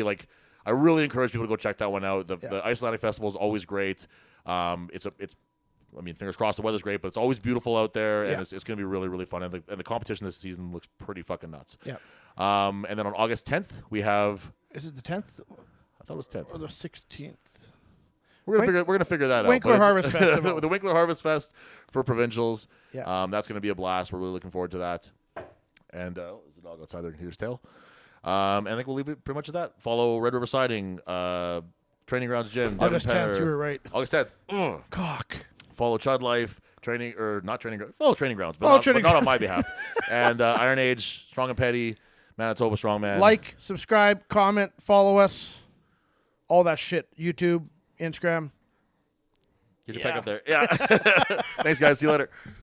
encourage people to go check that one out. The Icelandic Festival is always great. I mean, fingers crossed the weather's great, but it's always beautiful out there, and it's going to be really, really fun. And the competition this season looks pretty fucking nuts. Yeah. And then on August 10th, we have... Is it the 10th? I thought it was 10th. Or the 16th? We're gonna figure that Winkler out. Harvest Festival. The Winkler Harvest Fest for provincials. Yeah. That's going to be a blast. We're really looking forward to that. And there's a dog outside there. Here's tail. And I think we'll leave it pretty much at that. Follow Red River Siding, Training Grounds Gym. August Devin 10th, you were right. August 10th. Cock. Follow Chud Life, not Training Grounds. Follow Training Grounds, but Training not on Grounds. my behalf. And Iron Age, Strong and Petty, Manitoba Strongman. Like, subscribe, comment, follow us. All that shit. YouTube, Instagram. Get your pack up there. Yeah. Thanks, guys. See you later.